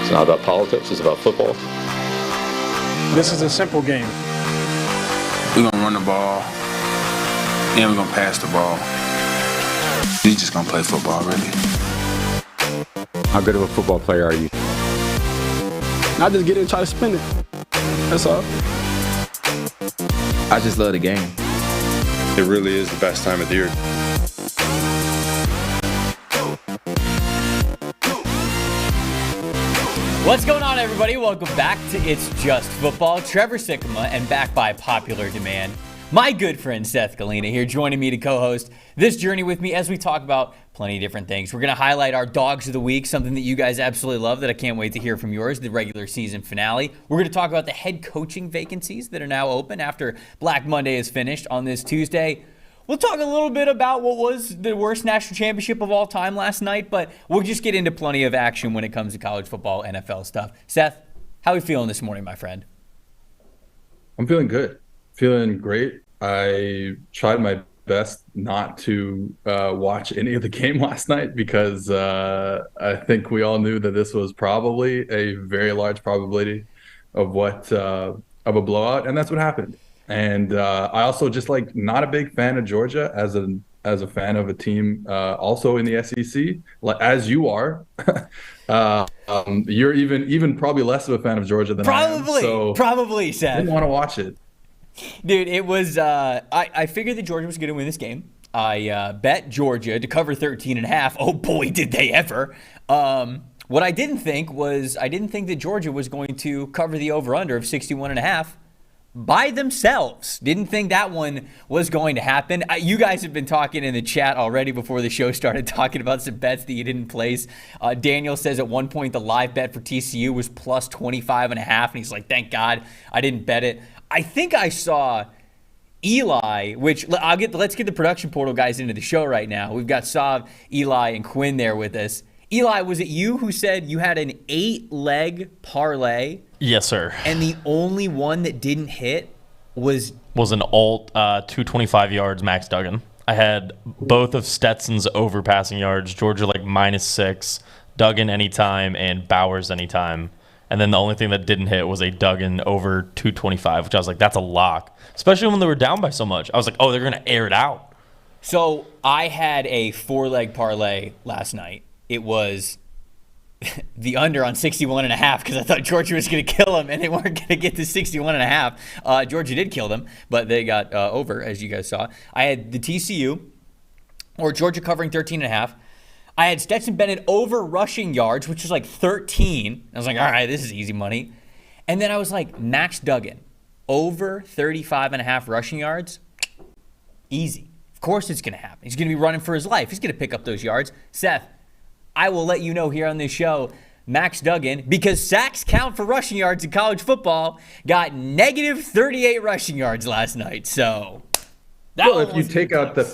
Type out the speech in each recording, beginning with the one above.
It's not about politics, it's about football. This is a simple game. We're going to run the ball, and we're going to pass the ball. We're just going to play football, really. How good of a football player are you? I just get in and try to spin it. That's all. I just love the game. It really is the best time of the year. What's going on, everybody? Welcome back to It's Just Football. Trevor Sikkema, and back by popular demand, my good friend Seth Galina here, joining me to co-host this journey with me as we talk about plenty of different things. We're going to highlight our Dogs of the Week, something that you guys absolutely love that I can't wait to hear from yours, the regular season finale. We're going to talk about the head coaching vacancies that are now open after Black Monday is finished on this Tuesday. We'll talk a little bit about what was the worst national championship of all time last night, but we'll just get into plenty of action when it comes to college football, NFL stuff. Seth, how are you feeling this morning, my friend? I'm feeling good. Feeling great. I tried my best not to watch any of the game last night because I think we all knew that this was probably a very large probability of a blowout, and that's what happened. And I also just not a big fan of Georgia as a fan of a team also in the SEC, as you are. You're even probably less of a fan of Georgia than I am. So probably, Seth. I didn't want to watch it. Dude, it was I figured that Georgia was going to win this game. I bet Georgia to cover 13.5. Oh boy, did they ever. What I didn't think that Georgia was going to cover the over-under of 61.5 by themselves. Didn't think that one was going to happen. You guys have been talking in the chat already before the show started, talking about some bets that you didn't place. Daniel says at one point the live bet for TCU was plus 25.5, and he's like, thank God I didn't bet it. I think I saw Eli, which let's get the production portal guys into the show right now. We've got Sav, Eli, and Quinn there with us. Eli, was it you who said you had an 8-leg parlay? Yes, sir. And the only one that didn't hit was an alt 225 yards Max Duggan. I had both of Stetson's over passing yards, Georgia -6, Duggan anytime, and Bowers anytime. And then the only thing that didn't hit was a Duggan over 225, which I was like, that's a lock. Especially when they were down by so much. I was like, oh, they're going to air it out. So I had a 4-leg parlay last night. It was the under on 61.5 because I thought Georgia was going to kill them, and they weren't going to get to 61.5. Georgia did kill them, but they got over, as you guys saw. I had the TCU, or Georgia covering 13.5. I had Stetson Bennett over rushing yards, which was like 13. I was like, all right, this is easy money. And then I was like, Max Duggan, over 35.5 rushing yards, easy. Of course it's going to happen. He's going to be running for his life. He's going to pick up those yards. Seth, I will let you know here on this show, Max Duggan, because sacks count for rushing yards in college football, got negative 38 rushing yards last night. So, if you take out the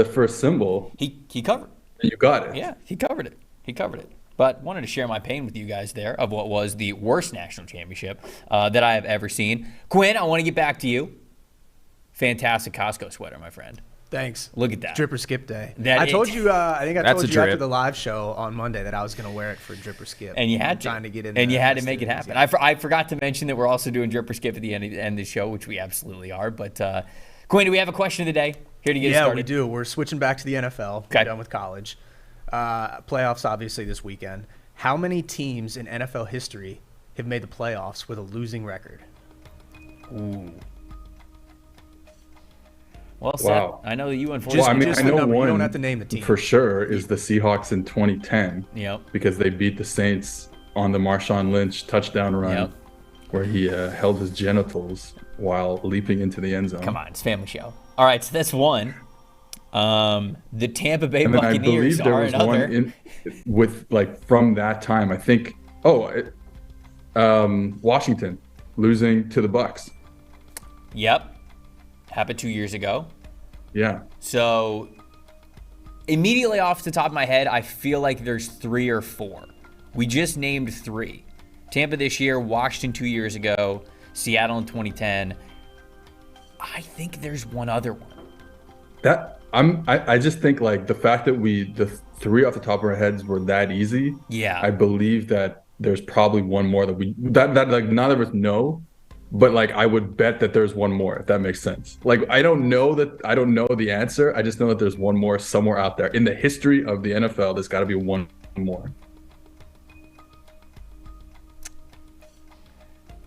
first symbol, he covered. You got it. Yeah, he covered it. But wanted to share my pain with you guys there of what was the worst national championship that I have ever seen. Quinn, I want to get back to you. Fantastic Costco sweater, my friend. Thanks. Look at that. Drip or skip day. I told you after the live show on Monday that I was going to wear it for drip or skip. And you had to. Trying to get in and you had to make it happen. Yeah. I forgot to mention that we're also doing drip or skip at the end of the show, which we absolutely are. But, Quinn, do we have a question of the day here to get started? Yeah, we do. We're switching back to the NFL. Okay. We're done with college. Playoffs, obviously, this weekend. How many teams in NFL history have made the playoffs with a losing record? Ooh. Well, wow. Seth, I know that you unfortunately. I know one. You don't have to name the team for sure. Is the Seahawks in 2010? Yep. Because they beat the Saints on the Marshawn Lynch touchdown run, where he held his genitals while leaping into the end zone. Come on, it's a family show. All right, so that's one. The Tampa Bay and then Buccaneers I believe there are was another. One from that time. I think. Washington losing to the Bucks. Yep. Happened 2 years ago. Yeah. So immediately off the top of my head, I feel like there's 3 or 4. We just named 3. Tampa this year, Washington 2 years ago, Seattle in 2010. I think there's one other one. I just think the fact that the 3 off the top of our heads were that easy. Yeah. I believe that there's probably one more that like none of us know, but like I would bet that there's one more, if that makes sense. Like I don't know the answer. I just know that there's one more somewhere out there in the history of the NFL. There's got to be one more.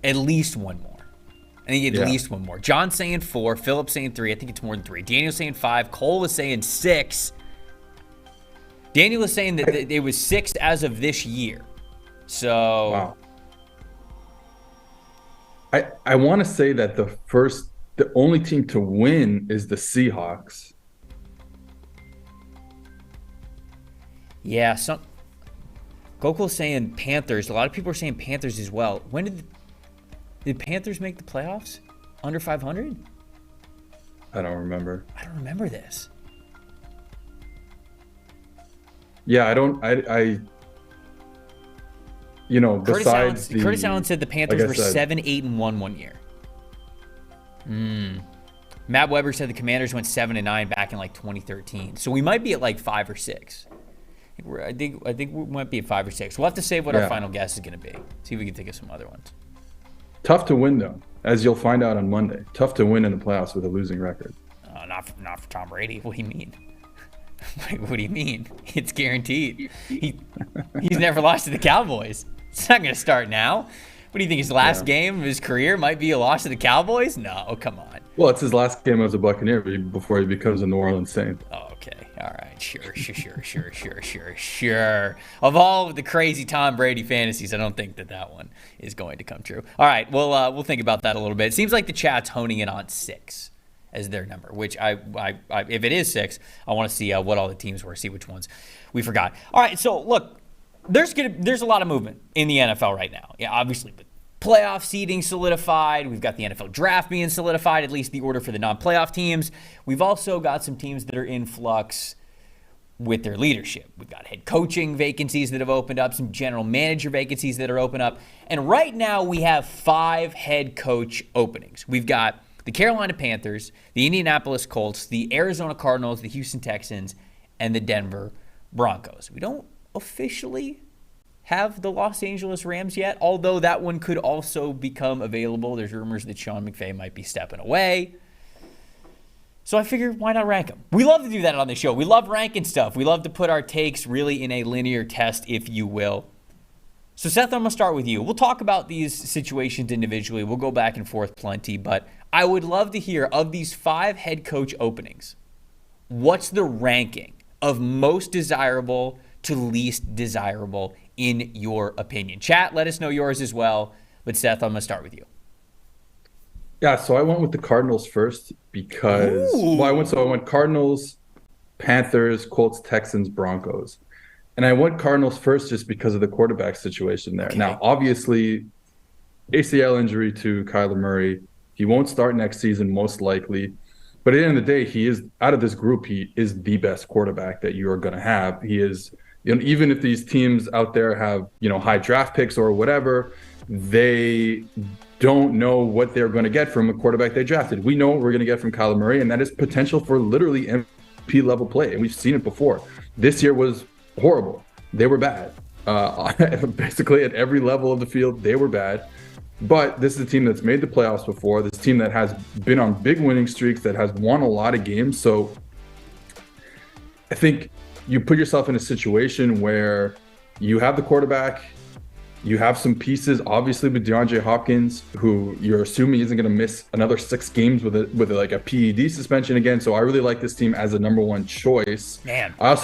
At least one more. I think at least one more. John's saying 4. Philip's saying 3. I think it's more than 3. Daniel's saying 5. Cole was saying 6. Daniel was saying that it was 6 as of this year. So. Wow. I want to say that the only team to win is the Seahawks. Yeah. Gokul's saying Panthers. A lot of people are saying Panthers as well. When did Panthers make the playoffs? Under 500? I don't remember. I don't remember this. Yeah, I you know, besides Curtis Allen said the Panthers were 7-8-1 one year. Matt Weber said the Commanders went 7-9 back in like 2013. So we might be at like 5 or 6. I think we might be at 5 or 6. We'll have to save what our final guess is going to be. See if we can think of some other ones. Tough to win, though, as you'll find out on Monday. Tough to win in the playoffs with a losing record. Not for Tom Brady. What do you mean? What do you mean? It's guaranteed. He's never lost to the Cowboys. It's not going to start now. What do you think? His last game of his career might be a loss to the Cowboys? No, come on. Well, it's his last game as a Buccaneer before he becomes a New Orleans Saint. Oh, okay. All right. Sure. Of all of the crazy Tom Brady fantasies, I don't think that one is going to come true. All right. We'll think about that a little bit. It seems like the chat's honing in on 6 as their number, which I if it is 6, I want to see what all the teams were, see which ones we forgot. All right. So look, there's a lot of movement in the NFL right now. Yeah, obviously, with playoff seeding solidified, we've got the NFL draft being solidified, at least the order for the non-playoff teams. We've also got some teams that are in flux with their leadership. We've got head coaching vacancies that have opened up, some general manager vacancies that are open up. And right now we have 5 head coach openings. We've got the Carolina Panthers, the Indianapolis Colts, the Arizona Cardinals, the Houston Texans, and the Denver Broncos. We don't officially have the Los Angeles Rams yet, although that one could also become available. There's rumors that Sean McVay might be stepping away. So I figured, why not rank them? We love to do that on the show. We love ranking stuff. We love to put our takes really in a linear test, if you will. So Seth, I'm going to start with you. We'll talk about these situations individually. We'll go back and forth plenty, but I would love to hear, of these 5 head coach openings, what's the ranking of most desirable to least desirable in your opinion? Chat, let us know yours as well. But Seth, I'm going to start with you. Yeah, so I went with the Cardinals first because I went Cardinals, Panthers, Colts, Texans, Broncos. And I went Cardinals first just because of the quarterback situation there. Okay. Now, obviously, ACL injury to Kyler Murray. He won't start next season, most likely. But at the end of the day, he is, out of this group, he is the best quarterback that you are going to have. He is, even if these teams out there have, high draft picks or whatever, they don't know what they're going to get from a quarterback they drafted. We know what we're going to get from Kyler Murray, and that is potential for literally MVP level play. And we've seen it before. This year was horrible. They were bad. Basically at every level of the field, they were bad. But this is a team that's made the playoffs before. This team that has been on big winning streaks, that has won a lot of games. So I think you put yourself in a situation where you have the quarterback, you have some pieces, obviously with DeAndre Hopkins, who you're assuming isn't going to miss another 6 games with a PED suspension again. So I really like this team as a number 1 choice. Man, I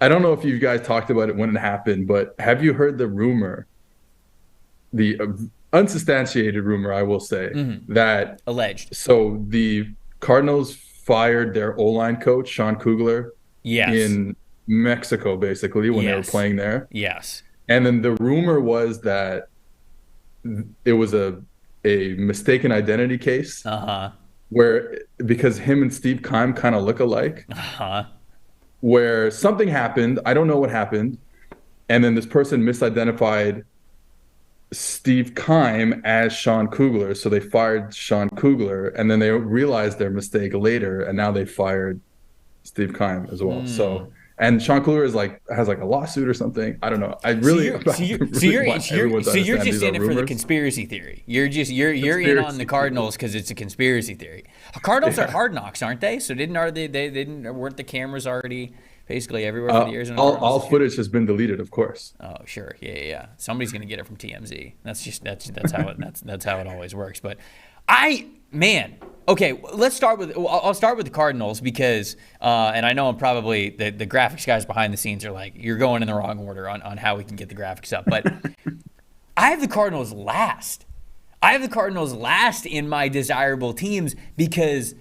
don't know if you guys talked about it when it happened, but have you heard the rumor, the unsubstantiated rumor, I will say, that alleged. So the Cardinals fired their O-line coach, Sean Kugler, in Mexico, basically, when they were playing there. Yes. And then the rumor was that it was a mistaken identity case. Where, because him and Steve Keim kind of look alike. Where something happened, I don't know what happened, and then this person misidentified Steve Keim as Sean Kugler, so they fired Sean Kugler, and then they realized their mistake later, and now they fired Steve Keim as well. So And Sean Kluwer has like a lawsuit or something. I don't know. I really you're just in it for the conspiracy theory. You're in on the Cardinals because it's a conspiracy theory. Cardinals are Hard Knocks, aren't they? So weren't the cameras already basically everywhere for the years? All footage has been deleted, of course. Oh sure, yeah. Somebody's gonna get it from TMZ. That's how it always works. But okay, I'll start with the Cardinals because, and I know I'm probably, the graphics guys behind the scenes are like, you're going in the wrong order on how we can get the graphics up. But I have the Cardinals last. I have the Cardinals last in my desirable teams because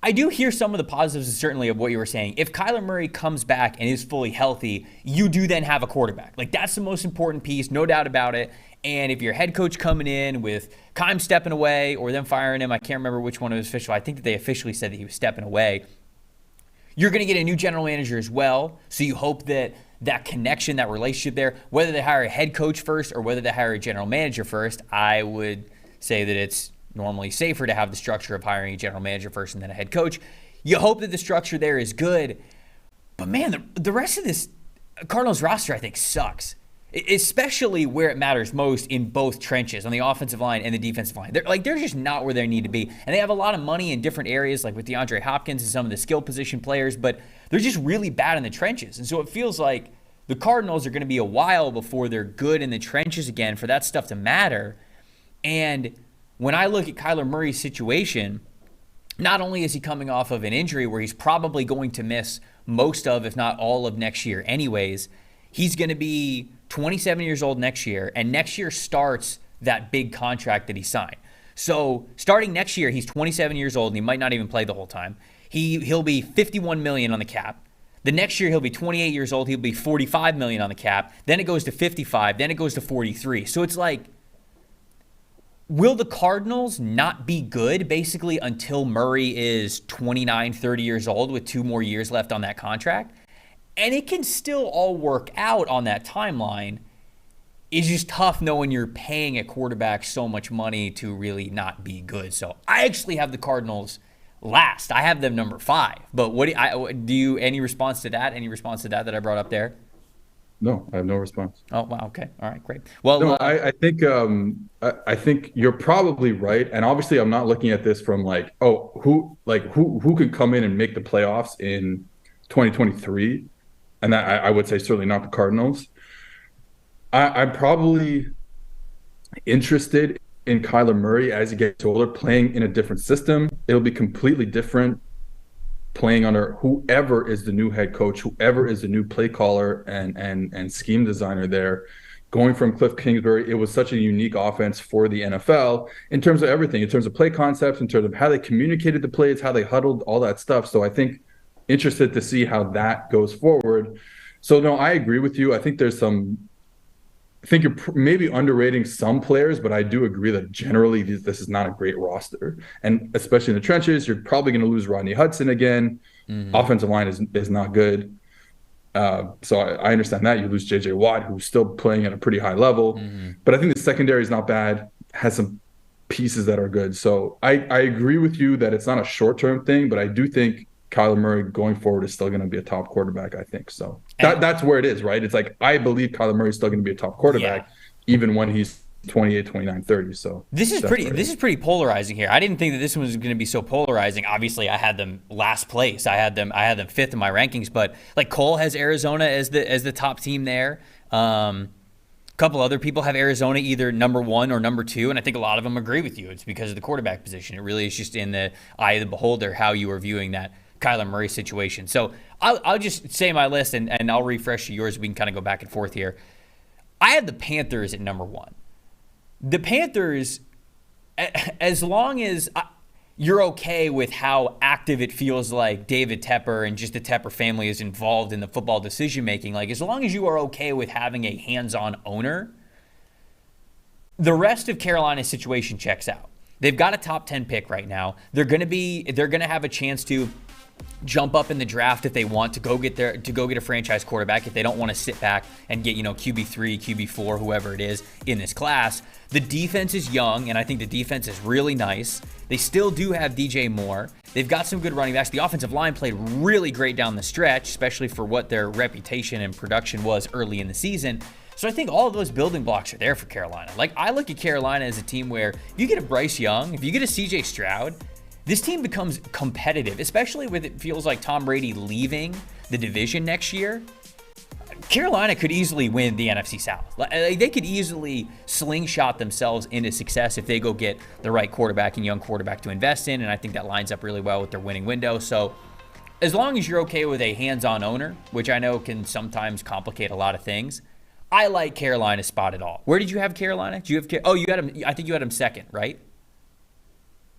I do hear some of the positives, certainly, of what you were saying. If Kyler Murray comes back and is fully healthy, you do then have a quarterback. Like, that's the most important piece, no doubt about it. And if your head coach coming in with Keim stepping away or them firing him, I can't remember which one was official. I think that they officially said that he was stepping away. You're going to get a new general manager as well. So you hope that that connection, that relationship there, whether they hire a head coach first or whether they hire a general manager first, I would say that it's normally safer to have the structure of hiring a general manager first and then a head coach. You hope that the structure there is good. But man, the rest of this Cardinals roster, I think, sucks. Especially where it matters most in both trenches, on the offensive line and the defensive line. They're just not where they need to be. And they have a lot of money in different areas, like with DeAndre Hopkins and some of the skill position players, but they're just really bad in the trenches. And so it feels like the Cardinals are going to be a while before they're good in the trenches again for that stuff to matter. And when I look at Kyler Murray's situation, not only is he coming off of an injury where he's probably going to miss most of, if not all of next year anyways, he's going to be 27 years old next year, and next year starts that big contract that he signed. So starting next year, he's 27 years old, and he might not even play the whole time. He'll be $51 million on the cap. The next year, he'll be 28 years old. He'll be $45 million on the cap. Then it goes to 55. Then it goes to 43. So it's like, will the Cardinals not be good basically until Murray is 29, 30 years old with 2 more years left on that contract? And it can still all work out on that timeline. It's just tough knowing you're paying a quarterback so much money to really not be good. So I actually have the Cardinals last. I have them number 5. But any response to that? Any response to that I brought up there? No, I have no response. Oh, wow. Okay. All right, great. Well, no, I think you're probably right. And obviously I'm not looking at this from who could come in and make the playoffs in 2023. And that I would say certainly not the Cardinals. I'm probably interested in Kyler Murray as he gets older, playing in a different system. It'll be completely different playing under whoever is the new head coach, whoever is the new play caller and scheme designer there. Going from Cliff Kingsbury, it was such a unique offense for the NFL in terms of everything, in terms of play concepts, in terms of how they communicated the plays, how they huddled, all that stuff. So I think interested to see how that goes forward. So no, I agree with you. I think you're maybe underrating some players, but I do agree that generally this is not a great roster. And especially in the trenches, you're probably going to lose Rodney Hudson again. Mm-hmm. Offensive line is not good. So I understand that. You lose J.J. Watt, who's still playing at a pretty high level. Mm-hmm. But I think the secondary is not bad, has some pieces that are good. So I agree with you that it's not a short-term thing, but I do think Kyler Murray going forward is still going to be a top quarterback, I think. So that's where it is, right? It's like, I believe Kyler Murray is still going to be a top quarterback, even when he's 28, 29, 30. So this is pretty polarizing here. I didn't think that this one was going to be so polarizing. Obviously, I had them last place. I had them 5th in my rankings, but like Cole has Arizona as the top team there. A couple other people have Arizona either number 1 or number 2, and I think a lot of them agree with you. It's because of the quarterback position. It really is just in the eye of the beholder how you are viewing that Kyler Murray situation. So I'll just say my list and I'll refresh yours. We can kind of go back and forth here. I have the Panthers at number 1. The Panthers, as long as you're okay with how active it feels like David Tepper and just the Tepper family is involved in the football decision-making, like as long as you are okay with having a hands-on owner, the rest of Carolina's situation checks out. They've got a top 10 pick right now. They're going to have a chance to jump up in the draft if they want to go get a franchise quarterback, if they don't want to sit back and get, QB3, QB4, whoever it is in this class. The defense is young, and I think the defense is really nice. They still do have DJ Moore. They've got some good running backs. The offensive line played really great down the stretch, especially for what their reputation and production was early in the season. So I think all of those building blocks are there for Carolina. Like, I look at Carolina as a team where if you get a Bryce Young, if you get a CJ Stroud, this team becomes competitive, especially with it feels like Tom Brady leaving the division next year. Carolina could easily win the NFC South. They could easily slingshot themselves into success if they go get the right quarterback and young quarterback to invest in, and I think that lines up really well with their winning window. So as long as you're okay with a hands-on owner, which I know can sometimes complicate a lot of things, I like Carolina's spot at all. Where did you have Carolina? You had him. I think you had him second, right?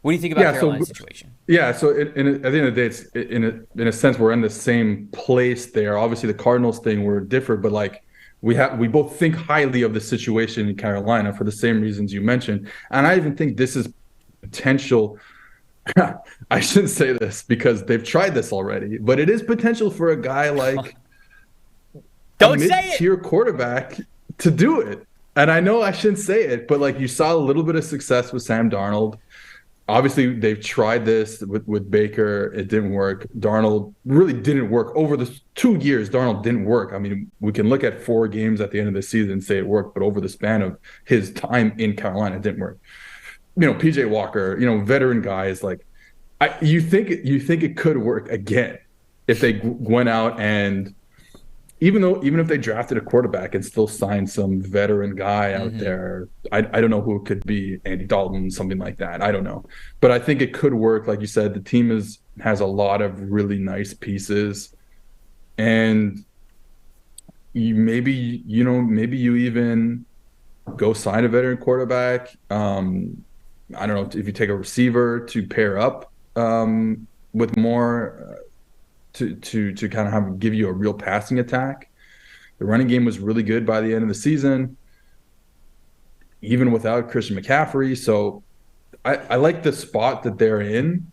What do you think about Carolina's situation? Yeah, so at the end of the day, it's in a sense we're in the same place there. Obviously, the Cardinals thing we're different, but like we both think highly of the situation in Carolina for the same reasons you mentioned, and I even think this is potential. I shouldn't say this because they've tried this already, but it is potential for a guy like a mid-tier quarterback to do it. And I know I shouldn't say it, but like you saw a little bit of success with Sam Darnold. Obviously, they've tried this with Baker. It didn't work. Darnold really didn't work. Over the 2 years, Darnold didn't work. I mean, we can look at 4 games at the end of the season and say it worked, but over the span of his time in Carolina, it didn't work. PJ Walker, veteran guys, like you think it could work again if they went out and even if they drafted a quarterback and still signed some veteran guy out there, I don't know who it could be, Andy Dalton, something like that. I don't know. But I think it could work. Like you said, the team has a lot of really nice pieces. And maybe you even go sign a veteran quarterback. I don't know if you take a receiver to pair up with more to kind of give you a real passing attack. The running game was really good by the end of the season, even without Christian McCaffrey. So I like the spot that they're in.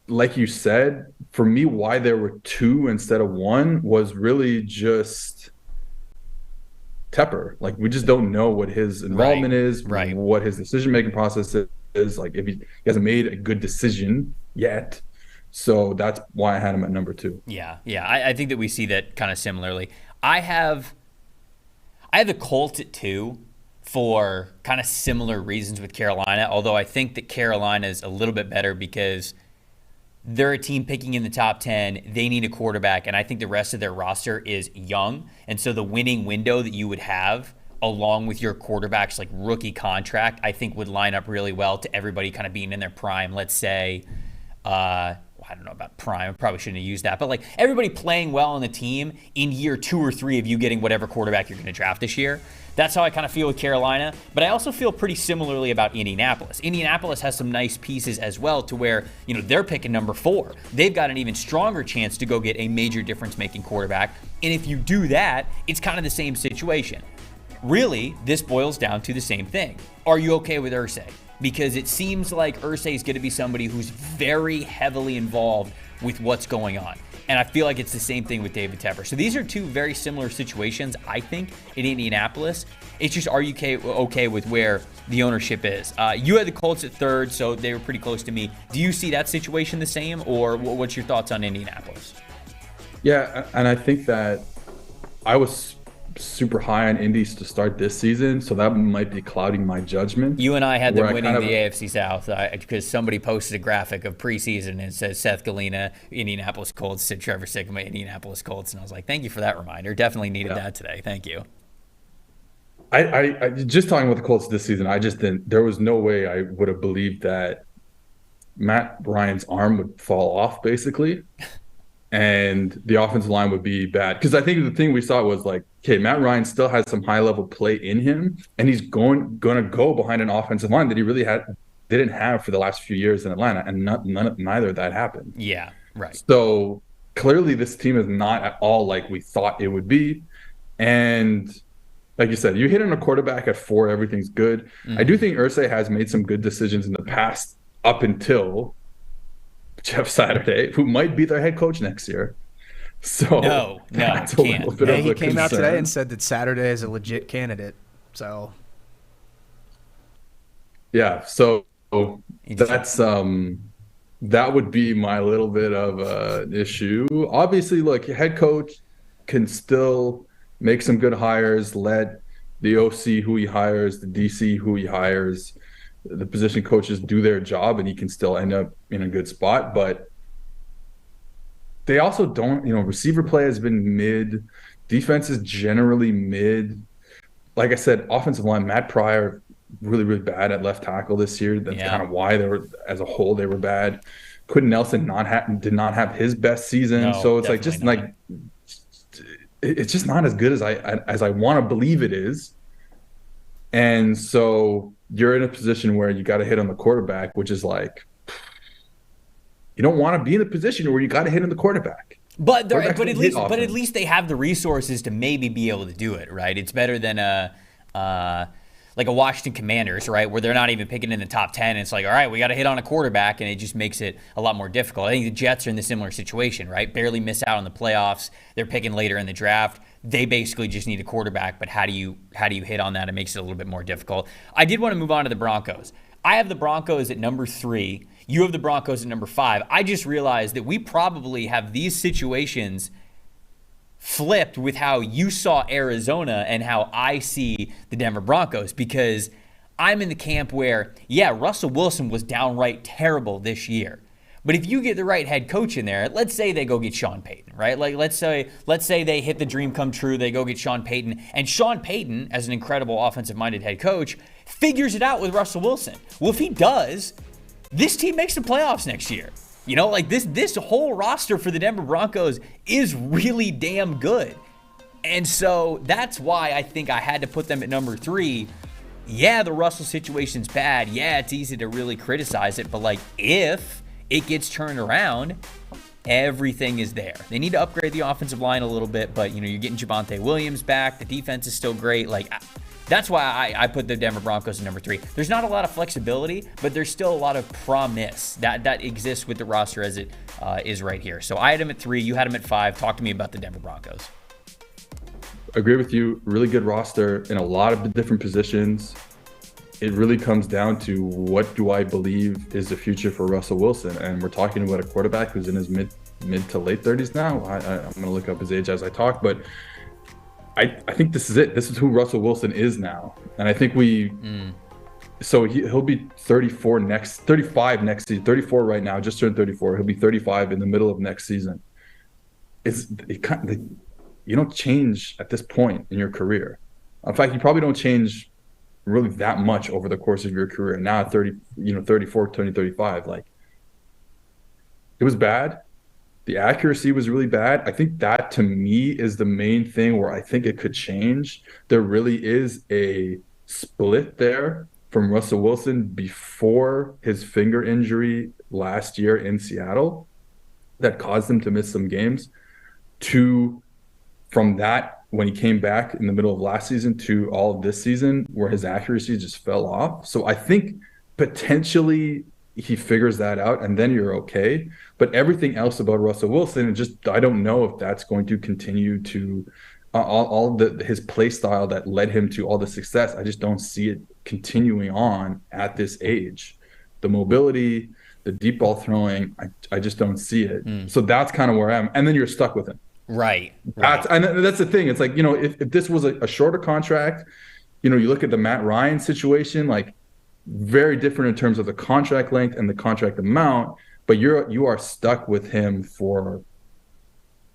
Like you said, for me, why there were 2 instead of 1 was really just Tepper. Like, we just don't know what his involvement is, what his decision-making process is. Like, if he hasn't made a good decision yet. So that's why I had him at number 2. Yeah. I think that we see that kind of similarly. I have the Colts at 2 for kind of similar reasons with Carolina, although I think that Carolina is a little bit better because they're a team picking in the top 10. They need a quarterback, and I think the rest of their roster is young. And so the winning window that you would have along with your quarterback's like rookie contract, I think would line up really well to everybody kind of being in their prime. Let's say, I don't know about prime. I probably shouldn't have used that. But like everybody playing well on the team in year 2 or 3 of you getting whatever quarterback you're going to draft this year. That's how I kind of feel with Carolina. But I also feel pretty similarly about Indianapolis. Indianapolis has some nice pieces as well to where, they're picking number 4. They've got an even stronger chance to go get a major difference-making quarterback. And if you do that, it's kind of the same situation. Really, this boils down to the same thing. Are you okay with Irsay? Because it seems like Irsay is going to be somebody who's very heavily involved with what's going on. And I feel like it's the same thing with David Tepper. So these are 2 very similar situations, I think, in Indianapolis. It's just, are you okay with where the ownership is? You had the Colts at 3rd, so they were pretty close to me. Do you see that situation the same, or what's your thoughts on Indianapolis? Yeah, and I think that I was super high on Indies to start this season, so that might be clouding my judgment. You and I had them winning the AFC South because somebody posted a graphic of preseason and it says Seth Galina, Indianapolis Colts, said Trevor Sikkema, Indianapolis Colts, and I was like, thank you for that reminder. Definitely needed that today. Thank you. I just talking about the Colts this season, I just didn't. There was no way I would have believed that Matt Ryan's arm would fall off, basically. And the offensive line would be bad. Because I think the thing we saw was like, okay, Matt Ryan still has some high-level play in him, and he's going to go behind an offensive line that he really didn't have for the last few years in Atlanta, and neither of that happened. Yeah, right. So clearly this team is not at all like we thought it would be. And like you said, you hit on a quarterback at 4, everything's good. I do think Irsay has made some good decisions in the past up until Jeff Saturday, who might be their head coach next year. So No, that's a can't. little bit Yeah, of he a came out today concern. and said that Saturday is a legit candidate. So Yeah, so that's that would be my little bit of an issue. Obviously, look, your head coach can still make some good hires, let the OC who he hires, the DC who he hires, the position coaches do their job, and he can still end up in a good spot. But they also don't, receiver play has been mid, defense is generally mid. Like I said, offensive line, Matt Pryor, really, really bad at left tackle this year. That's kind of why they were, as a whole, they were bad. Quentin Nelson did not have his best season. No, so it's it's just not as good as I want to believe it is. And so you're in a position where you got to hit on the quarterback, which is like, you don't want to be in a position where you got to hit on the quarterback. But at least they have the resources to maybe be able to do it, right? It's better than like a Washington Commanders, right, where they're not even picking in the top 10. And it's like, all right, we got to hit on a quarterback, and it just makes it a lot more difficult. I think the Jets are in the similar situation, right? Barely miss out on the playoffs. They're picking later in the draft. They basically just need a quarterback, but how do you hit on that? It makes it a little bit more difficult. I did want to move on to the Broncos. I have the Broncos at number 3. You have the Broncos at number 5. I just realized that we probably have these situations flipped with how you saw Arizona and how I see the Denver Broncos, because I'm in the camp where, yeah, Russell Wilson was downright terrible this year. But if you get the right head coach in there, let's say they go get Sean Payton, right? Like let's say they hit the dream come true, they go get Sean Payton, and Sean Payton, as an incredible offensive-minded head coach, figures it out with Russell Wilson. Well, if he does, this team makes the playoffs next year. Like this whole roster for the Denver Broncos is really damn good. And so that's why I think I had to put them at number 3. Yeah, the Russell situation's bad. Yeah, it's easy to really criticize it, but like if it gets turned around, everything is there. They need to upgrade the offensive line a little bit, but you're getting Javonte Williams back. The defense is still great. Like that's why I put the Denver Broncos at number 3. There's not a lot of flexibility, but there's still a lot of promise that exists with the roster as it is right here. So I had him at 3. You had him at 5. Talk to me about the Denver Broncos. Agree with you. Really good roster in a lot of different positions. It really comes down to what do I believe is the future for Russell Wilson, and we're talking about a quarterback who's in his mid to late 30s now. I'm going to look up his age as I talk, but I think this is it. This is who Russell Wilson is now, and I think so he'll be 35 next season. 34 right now, just turned 34. He'll be 35 in the middle of next season. You don't change at this point in your career. In fact, you probably don't change really that much over the course of your career. Now at 34, 35, like it was bad. The accuracy was really bad. I think that to me is the main thing where I think it could change. There really is a split there from Russell Wilson before his finger injury last year in Seattle that caused him to miss some games, to from that when he came back in the middle of last season to all of this season where his accuracy just fell off. So I think potentially he figures that out and then you're okay. But everything else about Russell Wilson, I don't know if that's going to continue to his play style that led him to all the success. I just don't see it continuing on at this age. The mobility, the deep ball throwing, I just don't see it. So that's kind of where I am. And then you're stuck with him. Right. And that's the thing. It's like, if this was a shorter contract, you look at the Matt Ryan situation, like very different in terms of the contract length and the contract amount, but you are stuck with him for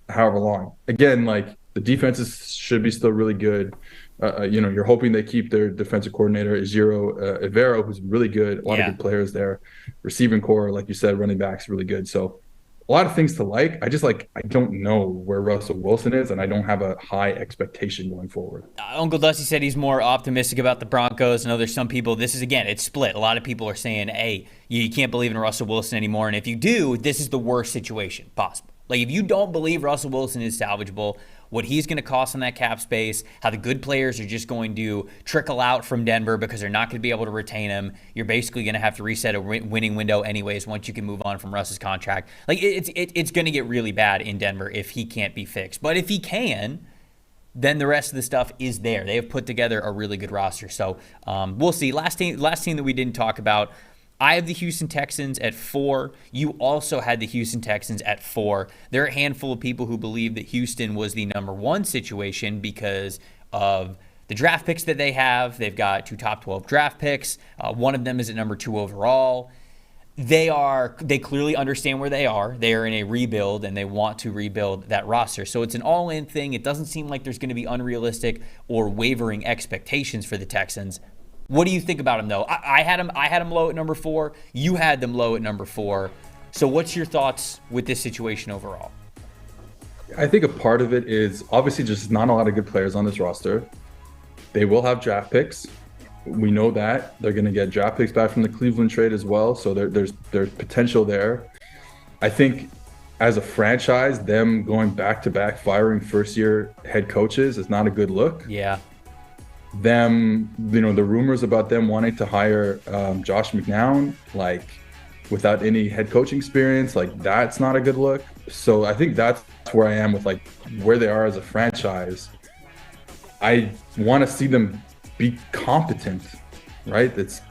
however long. Again, like the defenses should be still really good. You're hoping they keep their defensive coordinator, Ejiro Evero, who's really good. A lot of good players there. Receiving core, like you said, running backs, really good. So a lot of things to like. I don't know where Russell Wilson is, and I don't have a high expectation going forward. Uncle Dusty said he's more optimistic about the Broncos. I know there's some people, it's split. A lot of people are saying, hey, you can't believe in Russell Wilson anymore. And if you do, this is the worst situation possible. Like if you don't believe Russell Wilson is salvageable, what he's going to cost on that cap space, how the good players are just going to trickle out from Denver because they're not going to be able to retain him. You're basically going to have to reset a winning window anyways once you can move on from Russ's contract. Like, it's going to get really bad in Denver if he can't be fixed. But if he can, then the rest of the stuff is there. They have put together a really good roster. So we'll see. Last team that we didn't talk about, I have the Houston Texans at 4. You also had the Houston Texans at 4. There are a handful of people who believe that Houston was the number 1 situation because of the draft picks that they have. They've got 2 top 12 draft picks. One of them is at number 2 overall. They clearly understand where they are. They are in a rebuild, and they want to rebuild that roster. So it's an all-in thing. It doesn't seem like there's going to be unrealistic or wavering expectations for the Texans. What do you think about them, though? I had them low at number 4. You had them low at number 4. So what's your thoughts with this situation overall? I think a part of it is obviously just not a lot of good players on this roster. They will have draft picks. We know that. They're going to get draft picks back from the Cleveland trade as well. So there's potential there. I think as a franchise, them going back-to-back firing first-year head coaches is not a good look. Yeah. Them, the rumors about them wanting to hire Josh McCown, like without any head coaching experience, like that's not a good look. So I think that's where I am with like where they are as a franchise. I want to see them be competent, right? It's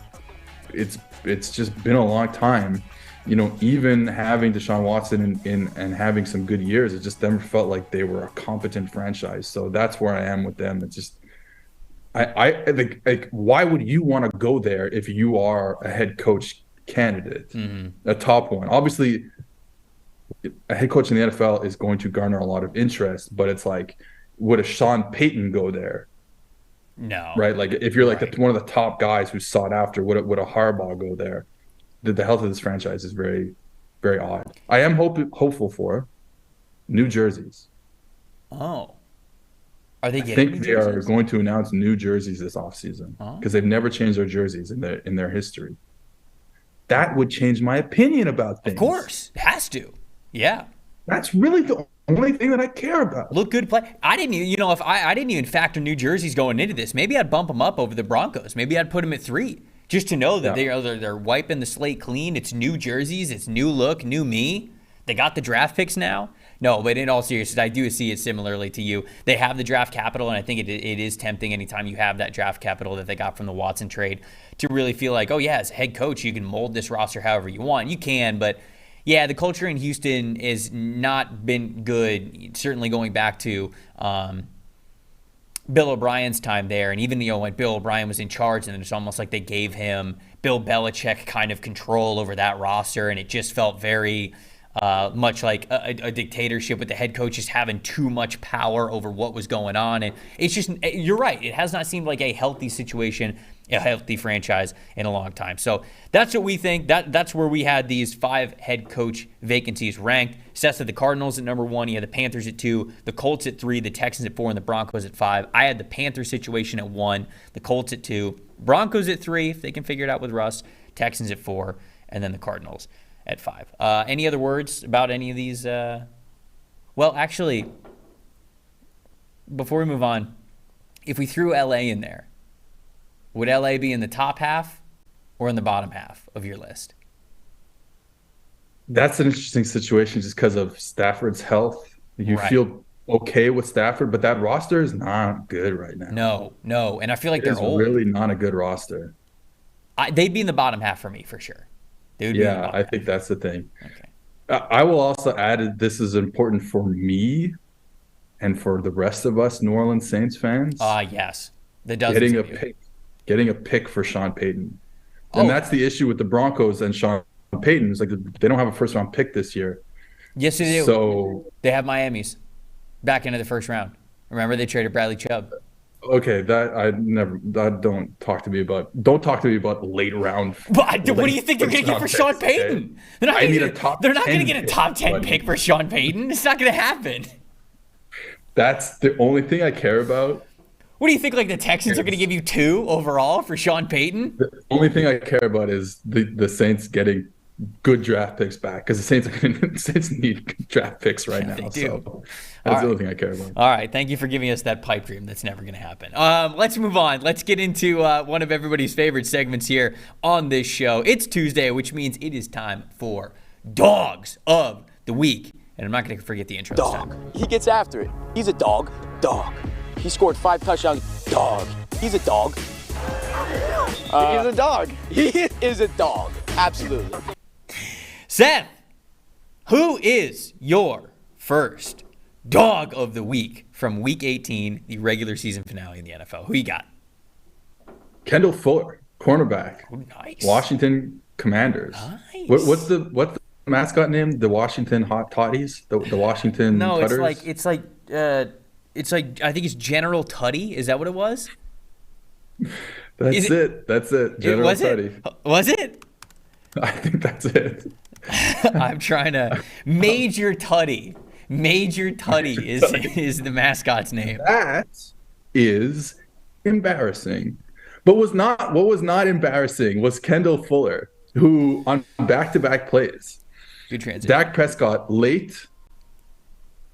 just been a long time. Even having Deshaun Watson and having some good years, it just never felt like they were a competent franchise. So that's where I am with them. It's just I think, like, why would you want to go there if you are a head coach candidate, a top one? Obviously, a head coach in the NFL is going to garner a lot of interest, but it's like, would a Sean Payton go there? No. Right? Like, if you're like one of the top guys who's sought after, would a Harbaugh go there? The health of this franchise is very, very odd. I am hopeful for new jerseys. Oh. Are they I getting think new they are jerseys? going to announce new jerseys this offseason because they've never changed their jerseys in their history. That would change my opinion about things. Of course. It has to. Yeah. That's really the only thing that I care about. Look good play. I didn't even, if I didn't even factor new jerseys going into this. Maybe I'd bump them up over the Broncos. Maybe I'd put them at 3 just to know that they're wiping the slate clean. It's new jerseys. It's new look, new me. They got the draft picks now. No, but in all seriousness, I do see it similarly to you. They have the draft capital, and I think it is tempting anytime you have that draft capital that they got from the Watson trade to really feel like, oh, yeah, as a head coach, you can mold this roster however you want. You can, but, yeah, the culture in Houston has not been good, certainly going back to Bill O'Brien's time there. And even, when Bill O'Brien was in charge, and it's almost like they gave him Bill Belichick kind of control over that roster, and it just felt very much like a dictatorship with the head coach just having too much power over what was going on. And it's just, you're right, it has not seemed like a healthy situation, a healthy franchise in a long time. So that's what we think. That's where we had these 5 head coach vacancies ranked. Seth had the Cardinals at number 1. He had the Panthers at 2, the Colts at 3, the Texans at 4, and the Broncos at 5. I had the Panthers situation at 1, the Colts at 2, Broncos at 3, if they can figure it out with Russ, Texans at 4, and then the Cardinals at 5. Any other words about any of these? Well, actually, before we move on, if we threw LA in there, would LA be in the top half or in the bottom half of your list? That's an interesting situation just because of Stafford's health. You feel okay with Stafford, but that roster is not good right now. No. And I feel like they're old. It's really not a good roster. They'd be in the bottom half for me, for sure. Yeah, I think that's the thing. Okay. I will also add this is important for me and for the rest of us New Orleans Saints fans. Yes. The dozens of you. Getting a pick for Sean Payton. And that's the issue with the Broncos and Sean Payton. It's like they don't have a first-round pick this year. Yes, they do. So they have Miami's back into the first round. Remember, they traded Bradley Chubb. Okay, don't talk to me about late round. What do you think they're going to get for Sean Payton? Okay? They're not going to get a top 10 pick for Sean Payton. It's not going to happen. That's the only thing I care about. What do you think, like the Texans are going to give you 2 overall for Sean Payton? The only thing I care about is the Saints getting good draft picks back, because the Saints need good draft picks right now. They do. So that's the only thing I care about. All right. Thank you for giving us that pipe dream. That's never going to happen. Let's move on. Let's get into one of everybody's favorite segments here on this show. It's Tuesday, which means it is time for Dogs of the Week. And I'm not going to forget the intro this time. He gets after it. He's a dog. Dog. He scored 5 touchdowns. Dog. He's a dog. He's a dog. He is a dog. Absolutely. Seth, who is your first Dog of the Week from Week 18, the regular season finale in the NFL? Who you got? Kendall Fuller, cornerback. Oh, nice. Washington Commanders. Nice. What's the mascot name? The Washington Hot Toddies? The Washington Tutters? it's like I think it's General Tutty. Is that what it was? That's it. General Tutty. Was it? I think that's it. I'm trying to. Major Tutty. Major Tutty is the mascot's name. That is embarrassing. But what was not embarrassing was Kendall Fuller, who on back-to-back plays. Good transition. Dak Prescott late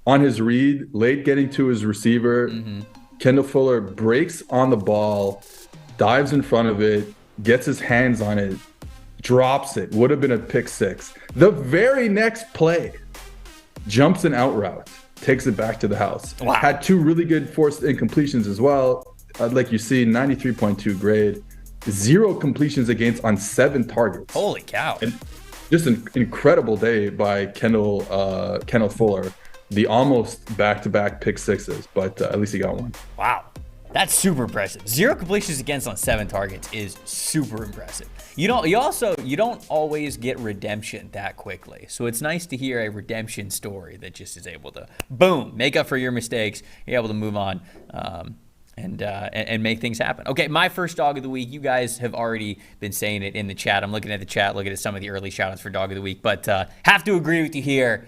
on his read, late getting to his receiver. Mm-hmm. Kendall Fuller breaks on the ball, dives in front of it, gets his hands on it, drops it. Would have been a pick six. The very next play, jumps an out route, takes it back to the house. Wow. Had 2 really good forced incompletions as well. Like you see, 93.2 grade, 0 completions against on 7 targets. Holy cow. And just an incredible day by Kendall Fuller. The almost back-to-back pick sixes, but at least he got one. Wow. That's super impressive. 0 completions against on 7 targets is super impressive. You don't always get redemption that quickly. So it's nice to hear a redemption story that just is able to, boom, make up for your mistakes. You're able to move on and make things happen. Okay, my first Dog of the Week. You guys have already been saying it in the chat. I'm looking at the chat, looking at some of the early shout-outs for Dog of the Week. But have to agree with you here.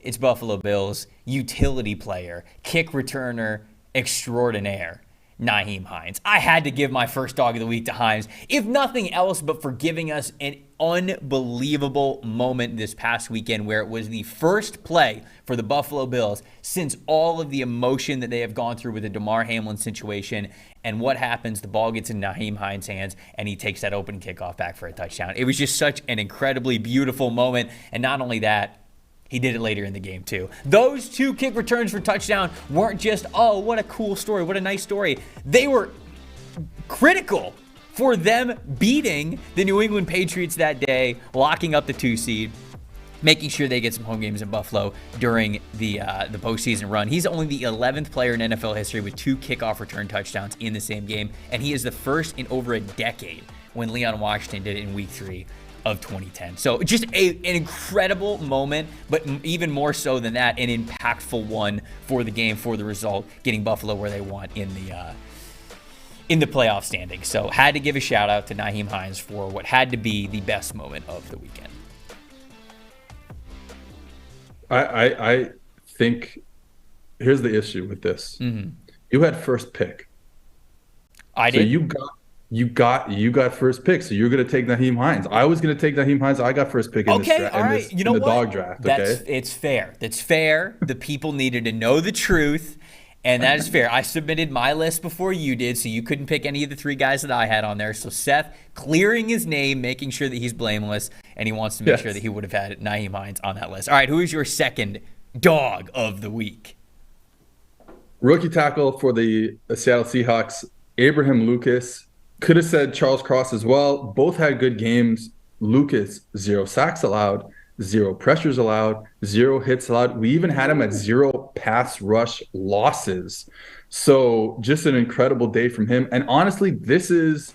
It's Buffalo Bills utility player, kick returner extraordinaire, Nyheim Hines. I had to give my first Dog of the Week to Hines, if nothing else but for giving us an unbelievable moment this past weekend where it was the first play for the Buffalo Bills since all of the emotion that they have gone through with the Damar Hamlin situation. And what happens? The ball gets in Nyheim Hines' hands, and he takes that open kickoff back for a touchdown. It was just such an incredibly beautiful moment. And not only that, he did it later in the game, too. Those 2 kick returns for touchdown weren't just, oh, what a cool story, what a nice story. They were critical for them beating the New England Patriots that day, locking up the 2 seed, making sure they get some home games in Buffalo during the postseason run. He's only the 11th player in NFL history with 2 kickoff return touchdowns in the same game, and he is the first in over a decade when Leon Washington did it in Week 3 of 2010. So just an incredible moment, but even more so than that, an impactful one for the game, for the result, getting Buffalo where they want in the playoff standings. So had to give a shout out to Nyheim Hines for what had to be the best moment of the weekend. I think here's the issue with this. Mm-hmm. You had first pick. I did. So you got first pick, so you're going to take Nyheim Hines. I was going to take Nyheim Hines. I got first pick in okay, this all right. in You know the what? dog draft. Okay, It's fair. That's fair. The people needed to know the truth, and that is fair. I submitted my list before you did, so you couldn't pick any of the 3 guys that I had on there. So Seth clearing his name, making sure that he's blameless, and he wants to make sure that he would have had Nyheim Hines on that list. All right, who is your second Dog of the Week? Rookie tackle for the Seattle Seahawks, Abraham Lucas. Could have said Charles Cross as well. Both had good games. Lucas, 0 sacks allowed, 0 pressures allowed, 0 hits allowed. We even had him at 0 pass rush losses. So just an incredible day from him. And honestly, this has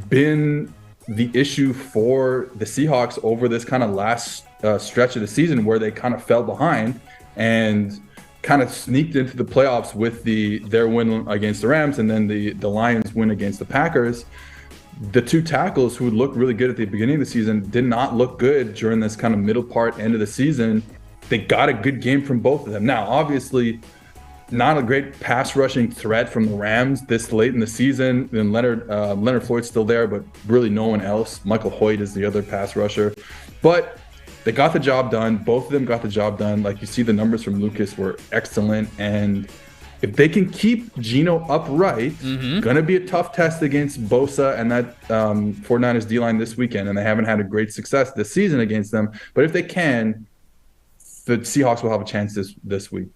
been the issue for the Seahawks over this kind of last stretch of the season where they kind of fell behind and kind of sneaked into the playoffs with their win against the Rams and then the Lions win against the Packers. The 2 tackles who looked really good at the beginning of the season did not look good during this kind of middle part, end of the season. They got a good game from both of them. Now, obviously, not a great pass rushing threat from the Rams this late in the season. Then Leonard Floyd's still there, but really no one else. Michael Hoyt is the other pass rusher. But they got the job done. Both of them got the job done. Like, you see, the numbers from Lucas were excellent. And if they can keep Geno upright, going to be a tough test against Bosa and that 49ers D-line this weekend. And they haven't had a great success this season against them. But if they can, the Seahawks will have a chance this week.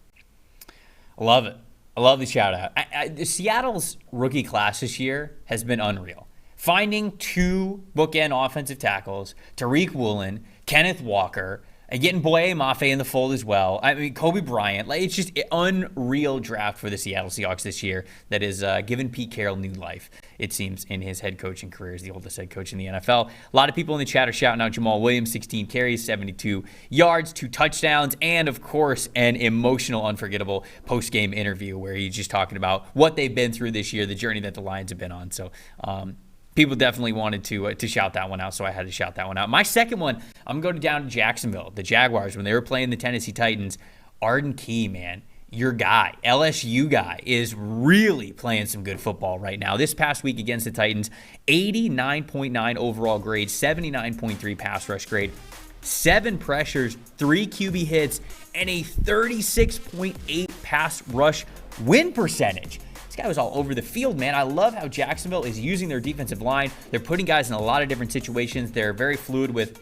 I love it. I love the shout out. Seattle's rookie class this year has been unreal. Finding 2 bookend offensive tackles, Tariq Woolen, Kenneth Walker, and getting Boye Mafe in the fold as well. I mean, Kobe Bryant. Like, it's just an unreal draft for the Seattle Seahawks this year that is giving Pete Carroll new life, it seems, in his head coaching career as the oldest head coach in the NFL. A lot of people in the chat are shouting out Jamal Williams, 16 carries, 72 yards, 2 touchdowns, and, of course, an emotional, unforgettable post-game interview where he's just talking about what they've been through this year, the journey that the Lions have been on. So, people definitely wanted to shout that one out, so I had to shout that one out. My second one, I'm going down to Jacksonville, the Jaguars, when they were playing the Tennessee Titans. Arden Key, man, your guy, LSU guy, is really playing some good football right now. This past week against the Titans, 89.9 overall grade, 79.3 pass rush grade, 7 pressures, 3 QB hits, and a 36.8 pass rush win percentage. Guy was all over the field, man. I love how Jacksonville is using their defensive line. They're putting guys in a lot of different situations. They're very fluid with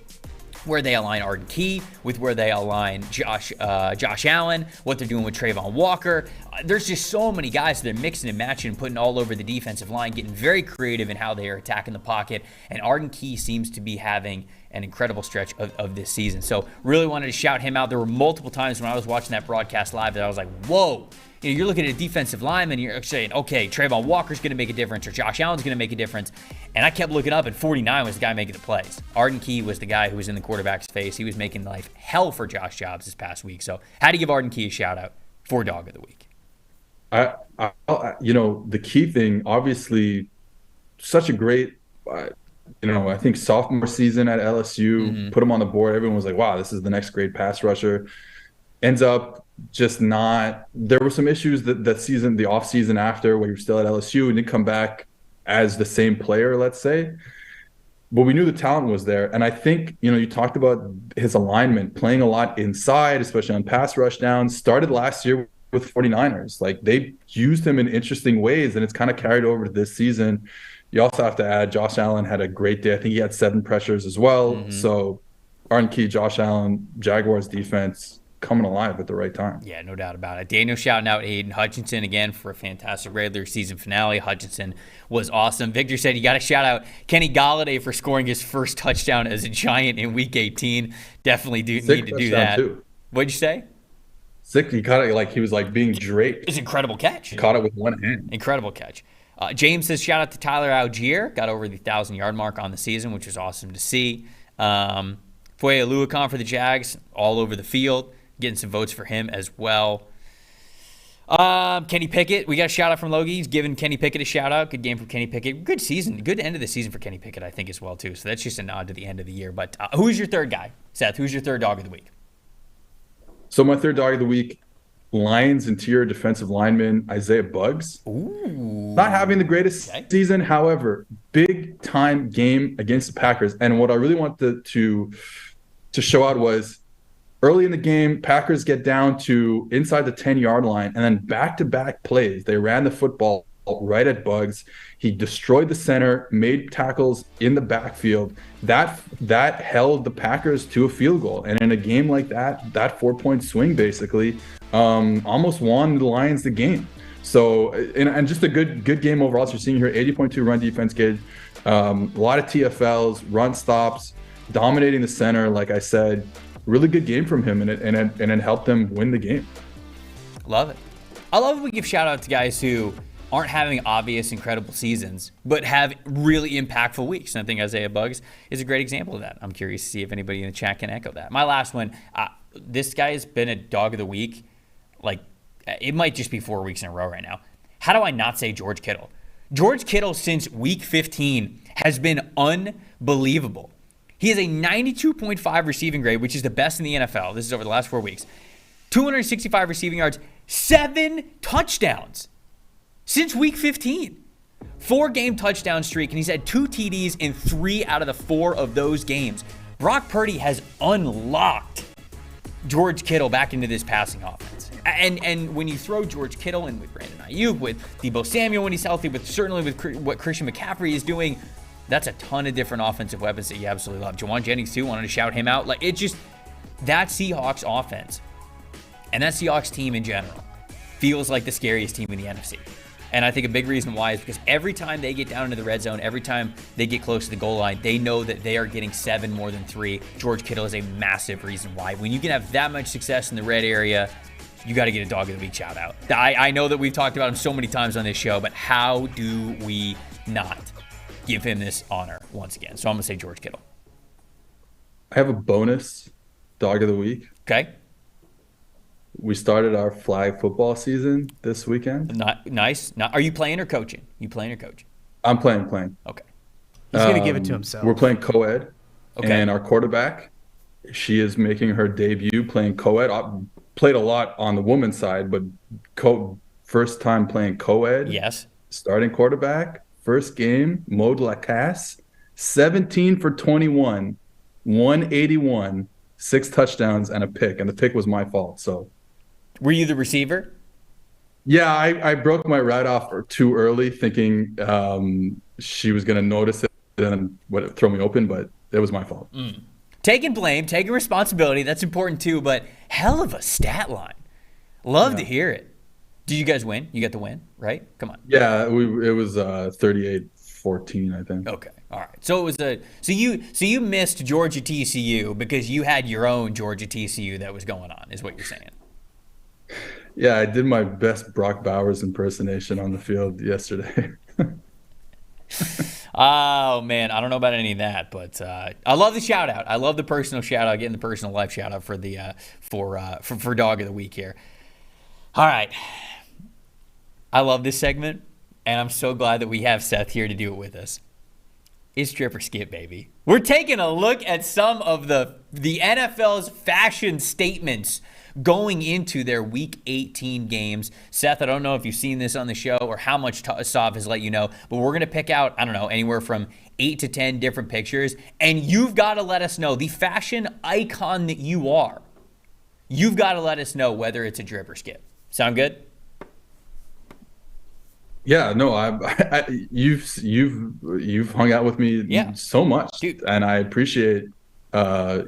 where they align Arden Key, with where they align Josh Allen, what they're doing with Trayvon Walker. There's just so many guys that they're mixing and matching and putting all over the defensive line, getting very creative in how they are attacking the pocket. And Arden Key seems to be having an incredible stretch of this season. So really wanted to shout him out. There were multiple times when I was watching that broadcast live that I was like, whoa. You know, you're looking at a defensive lineman, you're saying, okay, Trayvon Walker's going to make a difference or Josh Allen's going to make a difference. And I kept looking up, and 49 was the guy making the plays. Arden Key was the guy who was in the quarterback's face. He was making life hell for Josh Jobs this past week. So how do you give Arden Key a shout-out for Dog of the Week? The key thing, obviously, such a great, I think sophomore season at LSU, put him on the board. Everyone was like, wow, this is the next great pass rusher. Ends up just not. There were some issues that season, the off season after, where you're still at LSU and didn't come back as the same player, let's say. But we knew the talent was there. And I think, you talked about his alignment, playing a lot inside, especially on pass rush downs, started last year with 49ers. Like, they used him in interesting ways, and it's kind of carried over to this season. You also have to add Josh Allen had a great day. I think he had 7 pressures as well. So Arden Key, Josh Allen, Jaguars defense coming alive at the right time. Yeah, no doubt about it. Daniel shouting out Aiden Hutchinson again for a fantastic regular season finale. Hutchinson was awesome. Victor said you got to shout out Kenny Golladay for scoring his first touchdown as a Giant in Week 18. Definitely need to do that. Too. What'd you say? Sick. He caught it like he was like being draped. It's an incredible catch. He caught it with one hand. Incredible catch. James says shout out to Tyler Algier. Got over the 1,000-yard mark on the season, which was awesome to see. Foye Aluakon for the Jags, all over the field. Getting some votes for him as well. Kenny Pickett, we got a shout out from Logie. He's giving Kenny Pickett a shout out. Good game from Kenny Pickett. Good season. Good end of the season for Kenny Pickett, I think, as well, too. So that's just a nod to the end of the year. But who's your third guy? Seth, who's your third dog of the week? So my third dog of the week, Lions interior defensive lineman Isaiah Buggs. Ooh. Not having the greatest season, however, big time game against the Packers. And what I really wanted to show out was, early in the game, Packers get down to inside the 10-yard line, and then back-to-back plays. They ran the football right at Buggs. He destroyed the center, made tackles in the backfield. That held the Packers to a field goal. And in a game like that 4-point swing basically almost won the Lions the game. So, and just a good game overall. So you're seeing here 80.2 run defense good. A lot of TFLs, run stops, dominating the center, like I said. Really good game from him, and it helped them win the game. Love it. I love when we give shout out to guys who aren't having obvious, incredible seasons, but have really impactful weeks. And I think Isaiah Buggs is a great example of that. I'm curious to see if anybody in the chat can echo that. My last one, this guy has been a dog of the week. Like, it might just be 4 weeks in a row right now. How do I not say George Kittle? George Kittle since week 15 has been unbelievable. He has a 92.5 receiving grade, which is the best in the NFL. This is over the last 4 weeks. 265 receiving yards, 7 touchdowns since week 15. 4-game touchdown streak, and he's had 2 TDs in 3 out of the 4 of those games. Brock Purdy has unlocked George Kittle back into this passing offense. And when you throw George Kittle in with Brandon Ayuk, with Deebo Samuel when he's healthy, certainly with what Christian McCaffrey is doing, that's a ton of different offensive weapons that you absolutely love. Jawan Jennings too, wanted to shout him out. Like, it just, that Seahawks offense and that Seahawks team in general feels like the scariest team in the NFC. And I think a big reason why is because every time they get down into the red zone, every time they get close to the goal line, they know that they are getting 7 more than 3. George Kittle is a massive reason why. When you can have that much success in the red area, you got to get a dog of the week shout out. I know that we've talked about him so many times on this show, but how do we not give him this honor once again? So I'm going to say George Kittle. I have a bonus dog of the week. Okay. We started our flag football season this weekend. Nice. Are you playing or coaching? I'm playing. Okay. He's going to give it to himself. We're playing co-ed. Okay. And our quarterback, she is making her debut playing co-ed. I played a lot on the women's side, but first time playing co-ed. Yes. Starting quarterback, first game, Maud Lacasse, 17 for 21, 181, 6 touchdowns, and a pick. And the pick was my fault, so. Were you the receiver? Yeah, I broke my ride off too early, thinking she was going to notice it and throw me open, but it was my fault. Taking blame, taking responsibility, that's important too, but hell of a stat line. Love to hear it. Did you guys win? You got the win, right? Come on. Yeah, it was 38-14, I think. Okay, all right. So it was so you missed Georgia TCU because you had your own Georgia TCU that was going on, is what you're saying. Yeah, I did my best Brock Bowers impersonation on the field yesterday. Oh man, I don't know about any of that, but I love the shout out. I love the personal shout out, getting the personal life shout out for the for dog of the week here. All right, I love this segment, and I'm so glad that we have Seth here to do it with us. It's Drip or Skip, baby. We're taking a look at some of the NFL's fashion statements going into their Week 18 games. Seth, I don't know if you've seen this on the show or how much Sav has let you know, but we're going to pick out, I don't know, anywhere from 8 to 10 different pictures, and you've got to let us know, the fashion icon that you are, you've got to let us know whether it's a drip or skip. Sound good? Yeah, no, you've hung out with me so much, dude, and I appreciate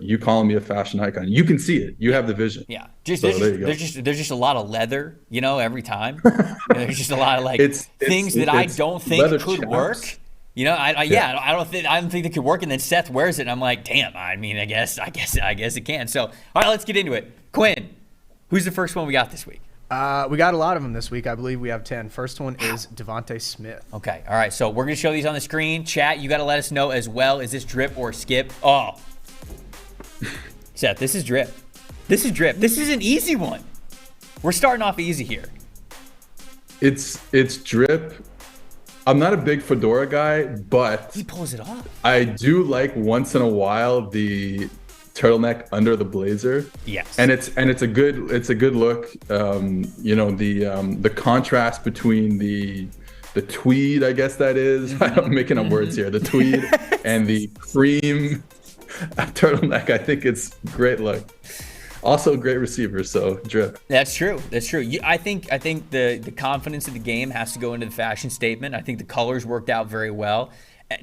you calling me a fashion icon. You can see it. You have the vision. Yeah. There's just a lot of leather, every time. There's just a lot of things that I don't think could work. I don't think they could work. And then Seth wears it, and I'm like, damn. I mean, I guess it can. So, all right, let's get into it. Quinn, who's the first one we got this week? We got a lot of them this week. I believe we have 10. First one is Devontae Smith. Okay. All right. So we're gonna show these on the screen. Chat, you got to let us know as well. Is this drip or skip? Oh. Seth, this is drip. This is an easy one. We're starting off easy here. It's drip. I'm not a big fedora guy, but he pulls it off. I do like once in a while the turtleneck under the blazer. Yes. And it's a good look. The contrast between the tweed, I guess that is. I'm making up words here. The tweed and the cream turtleneck. I think it's great look. Also a great receiver, so drip. That's true. I think the confidence of the game has to go into the fashion statement. I think the colors worked out very well.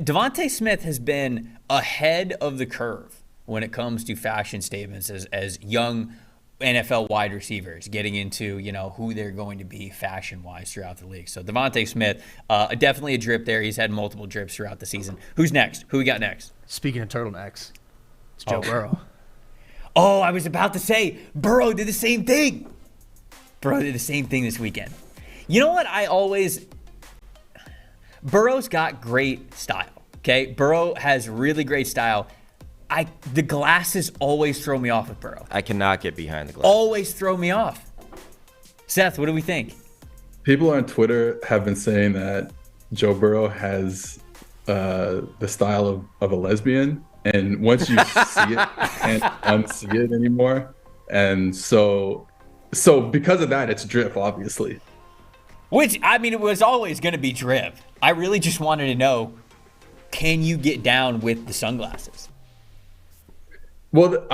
Devontae Smith has been ahead of the curve when it comes to fashion statements as young NFL wide receivers getting into, who they're going to be fashion-wise throughout the league. So Devontae Smith, definitely a drip there. He's had multiple drips throughout the season. Who's next? Who we got next? Speaking of turtlenecks, it's Joe Burrow. Oh, I was about to say, Burrow did the same thing. Burrow did the same thing this weekend. You know what? Burrow's got great style, okay? Burrow has really great style. The glasses always throw me off with Burrow. I cannot get behind the glasses. Always throw me off. Seth, what do we think? People on Twitter have been saying that Joe Burrow has the style of a lesbian, and once you see it, you can't unsee it anymore. And so So because of that, it's drip, obviously. Which, I mean, it was always going to be drip. I really just wanted to know, can you get down with the sunglasses? Well,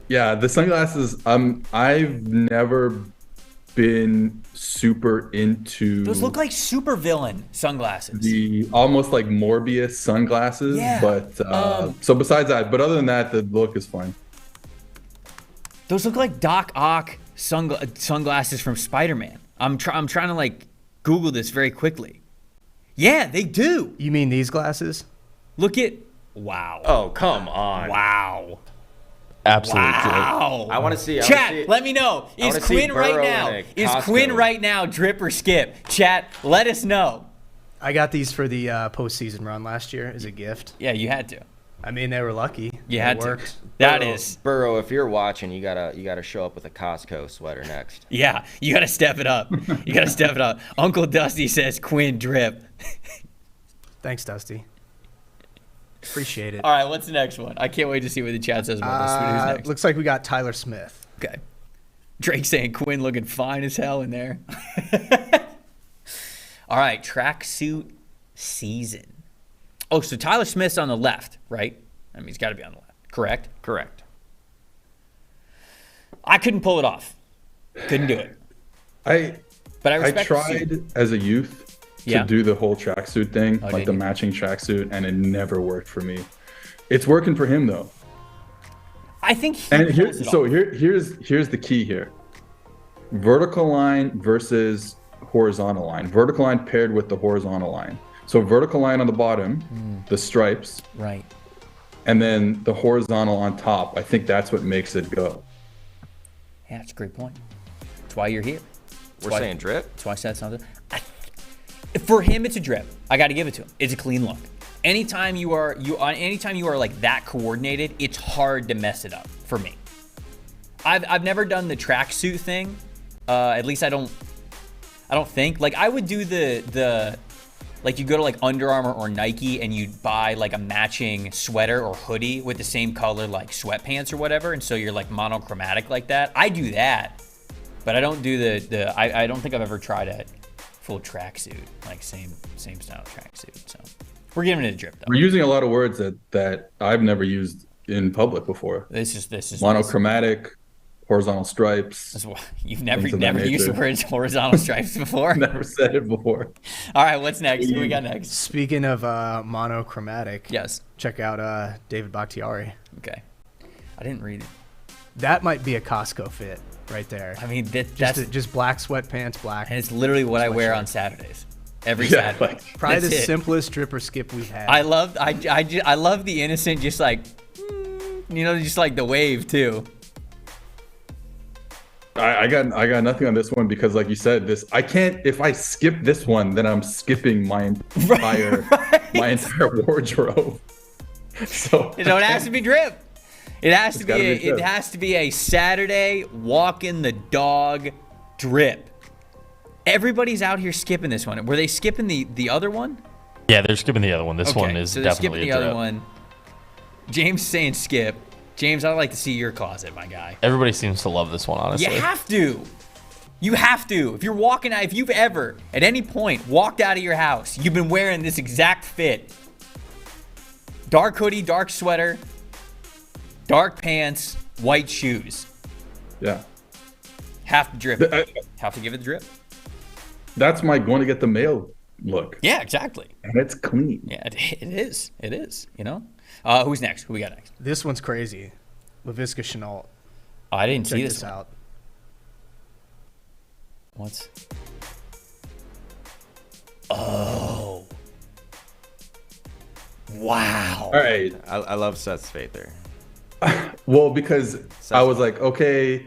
yeah, the sunglasses. I've never been super into. Those look like supervillain sunglasses. The almost like Morbius sunglasses. Yeah. But so besides that, but other than that, the look is fine. Those look like Doc Ock sunglasses from Spider-Man. I'm trying to like Google this very quickly. Yeah, they do. You mean these glasses? Look at, wow. Oh, come on. Wow. Absolute Wow. I want to see. Chat, let me know. Is Quinn right now drip or skip? Chat, let us know. I got these for the postseason run last year as a gift. Yeah, you had to. I mean, they were lucky. You had worked. to. That is. Burrow, if you're watching, you gotta show up with a Costco sweater next. Yeah, you got to step it up. You got to step it up. Uncle Dusty says Quinn drip. Thanks, Dusty. Appreciate it. All right, what's the next one? I can't wait to see what the chat says about this. Who's next? Looks like we got Tyler Smith. Okay. Drake saying Quinn looking fine as hell in there. All right, tracksuit season. Oh, so Tyler Smith's on the left, right? I mean, he's got to be on the left. Correct? Correct. I couldn't pull it off. Couldn't do it. But I respect tried as a youth to do the whole tracksuit thing, like the matching tracksuit, and it never worked for me. It's working for him though. I think here's the key here. Vertical line versus horizontal line. Vertical line paired with the horizontal line. So vertical line on the bottom, the stripes. Right. And then the horizontal on top. I think that's what makes it go. Yeah, that's a great point. That's why you're here. We're saying drip? That's why I said something. For him, it's a drip. I got to give it to him. It's a clean look. Anytime you are like that coordinated, it's hard to mess it up for me. I've never done the tracksuit thing. At least I don't think. Like I would do the like you go to like Under Armour or Nike and you'd buy like a matching sweater or hoodie with the same color like sweatpants or whatever, and so you're like monochromatic like that. I do that, but I don't do I don't think I've ever tried a full tracksuit, like same style tracksuit. So we're giving it a drip though. We're using a lot of words that I've never used in public before. This is monochromatic, horizontal stripes. You've never used the words horizontal stripes before? Never said it before. All right, what's next? What we got next? Speaking of monochromatic, yes, check out David Bakhtiari. Okay, I didn't read it. That might be a Costco fit right there. I mean, that's just black sweatpants, black. And it's literally what I wear on Saturdays. Every Saturday. Like, probably the simplest drip or skip we've had. I love the innocent, just like, just like the wave too. I got nothing on this one because, like you said, I can't. If I skip this one, then I'm skipping my entire wardrobe. So it has to be drip. It has to be a Saturday walking the dog drip. Everybody's out here skipping this one. Were they skipping the other one? Yeah, they're skipping the other one. This one is so definitely skipping the a drip. other one. James saying skip. James, I'd like to see your closet, my guy. Everybody seems to love this one, honestly. You have to. You have to. If you're walking out, if you've ever, at any point, walked out of your house, you've been wearing this exact fit. Dark hoodie, dark sweater, dark pants, white shoes. Yeah. Have to drip. Have to give it the drip. That's my going to get the mail look. Yeah, exactly. And it's clean. Yeah, it is. It is, Who's next? Who we got next? This one's crazy. LaVisca Chenault. Oh, I didn't see this one. out. What's? Oh. Wow. All right. I love Seth's fate there. Well, because I was like, okay.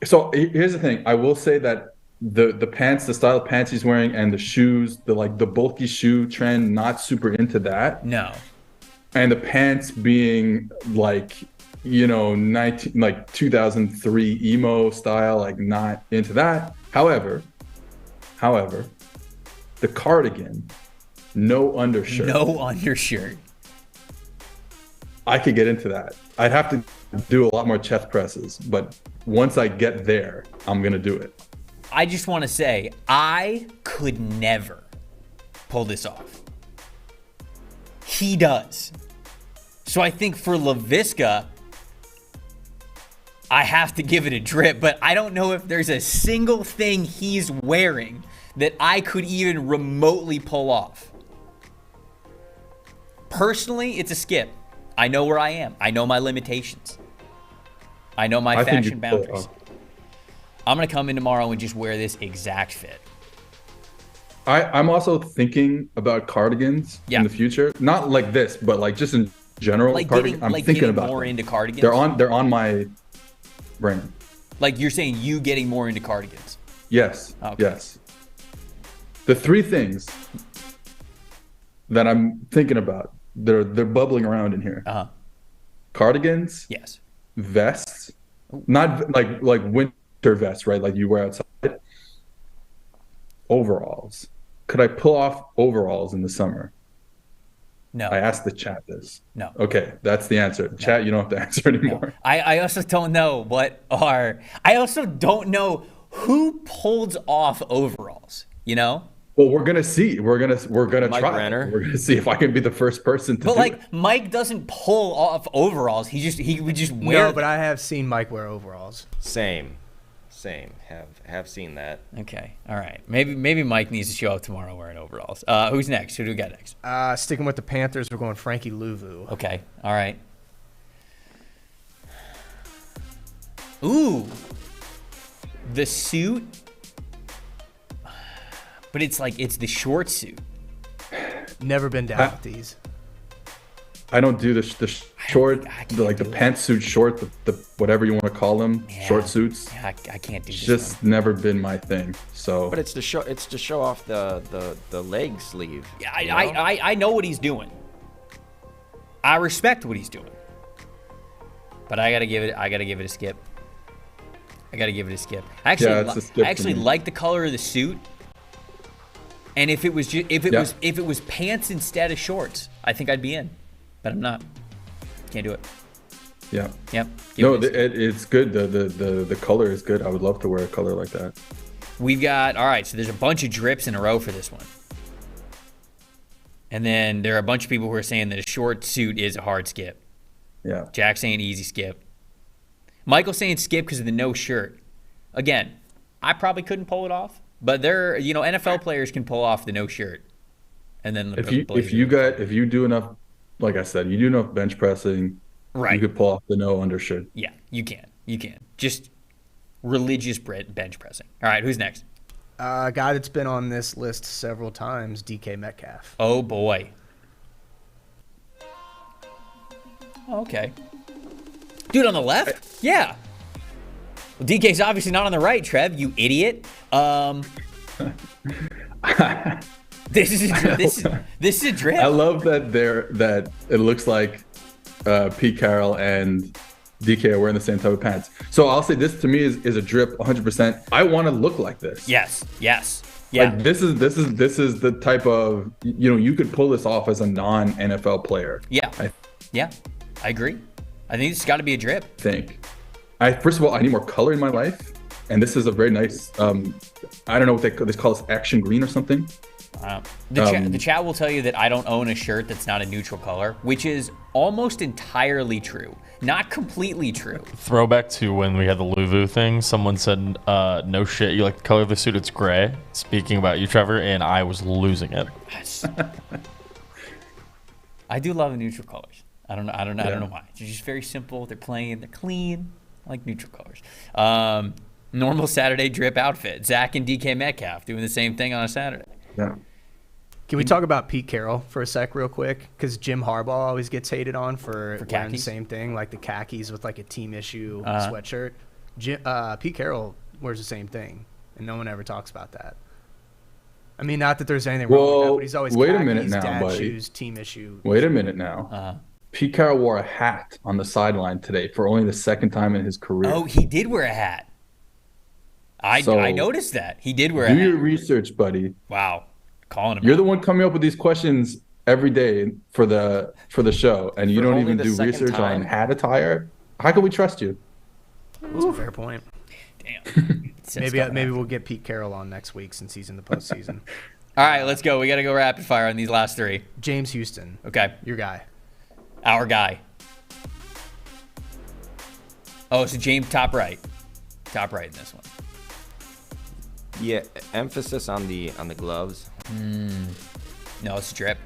So here's the thing. I will say that the pants, the style of pants he's wearing, and the shoes, the bulky shoe trend, not super into that. No. And the pants being 2003 emo style, not into that. However, the cardigan, no undershirt. No undershirt. I could get into that. I'd have to do a lot more chest presses, but once I get there, I'm gonna do it. I just want to say, I could never pull this off. He does. So I think for Laviska, I have to give it a drip, but I don't know if there's a single thing he's wearing that I could even remotely pull off. Personally, it's a skip. I know where I am. I know my limitations. I know my fashion boundaries. I'm going to come in tomorrow and just wear this exact fit. I'm also thinking about cardigans in the future. Not like this, but like just in general. Like I'm thinking about more into cardigans? They're on my brain. Like you're saying you getting more into cardigans? Yes. Okay. Yes. The three things that I'm thinking about, they're bubbling around in here. Uh-huh. Cardigans. Yes. Vests. Not like winter vests, right? Like you wear outside. Overalls. Could I pull off overalls in the summer? No. I asked the chat this. No. Okay, that's the answer. No. Chat, you don't have to answer anymore. No. I also don't know I also don't know who pulls off overalls, you know? Well, we're gonna see. We're gonna Mike try. Renner. We're gonna see if I can be the first person to. But do like it. Mike doesn't pull off overalls. He would just wear. No, but I have seen Mike wear overalls. Same. Have seen that. Okay. All right. Maybe Mike needs to show up tomorrow wearing overalls. Who's next? Who do we got next? Sticking with the Panthers, we're going Frankie Louvu. Okay. All right. Ooh. The suit. But it's the short suit. Never been down with these. I don't do the short, the pantsuit short, the whatever you want to call them, short suits. Yeah, I can't do this. Just never been my thing. So. But it's to show off the leg sleeve. Yeah, I know what he's doing. I respect what he's doing. But I gotta give it a skip. I actually like the color of the suit. And if it was pants instead of shorts, I think I'd be in. But I'm not. Can't do it. Yeah. Yep. No, it's good. The color is good. I would love to wear a color like that. We've got, all right, so there's a bunch of drips in a row for this one. And then there are a bunch of people who are saying that a short suit is a hard skip. Yeah. Jack saying easy skip. Michael saying skip because of the no shirt. Again, I probably couldn't pull it off, but NFL players can pull off the no shirt. And then if you do enough, like I said, you do enough bench pressing, right? You could pull off the no undershirt. Yeah, you can. Just religious bench pressing. All right, who's next? A guy that's been on this list several times, DK Metcalf. Oh boy. Okay. Dude on the left? Yeah. Well, DK's obviously not on the right, Trev, you idiot. This is a drip. I love that it looks like Pete Carroll and DK are wearing the same type of pants. So I'll say this to me is a drip 100%. I want to look like this. Yes. Yeah. Like this is the type of, you could pull this off as a non-NFL player. Yeah. I agree. I think it's got to be a drip. First of all, I need more color in my life, and this is a very nice. I don't know what they call this, action green or something. The chat will tell you that I don't own a shirt that's not a neutral color, which is almost entirely true. Not completely true. Throwback to when we had the Louvu thing. Someone said, no shit, you like the color of the suit, it's gray. Speaking about you, Trevor, and I was losing it. I do love the neutral colors. I don't know why. They're just very simple. They're plain. They're clean. I like neutral colors. Normal Saturday drip outfit. Zach and DK Metcalf doing the same thing on a Saturday. Yeah. Can we talk about Pete Carroll for a sec real quick? Because Jim Harbaugh always gets hated on for wearing the same thing, like the khakis with like a team issue sweatshirt. Pete Carroll wears the same thing, and no one ever talks about that. I mean, not that there's anything wrong with that, but he's always wait khakis, a minute now, dad buddy. shoes, team issue. Wait a minute now. Pete Carroll wore a hat on the sideline today for only the second time in his career. Oh, he did wear a hat. I noticed that. He did wear a hat. Do your research, buddy. Wow. Calling him You're out. the one coming up with these questions every day for the show, and you For don't only even the do second research time? on hat attire. How can we trust you? That's a fair point. Damn. Maybe we'll get Pete Carroll on next week since he's in the postseason. All right, let's go. We got to go rapid fire on these last three. James Houston. Okay. Your guy. Our guy. Oh, so James, top right. Top right in this one. Yeah, emphasis on the gloves. No, it's drip.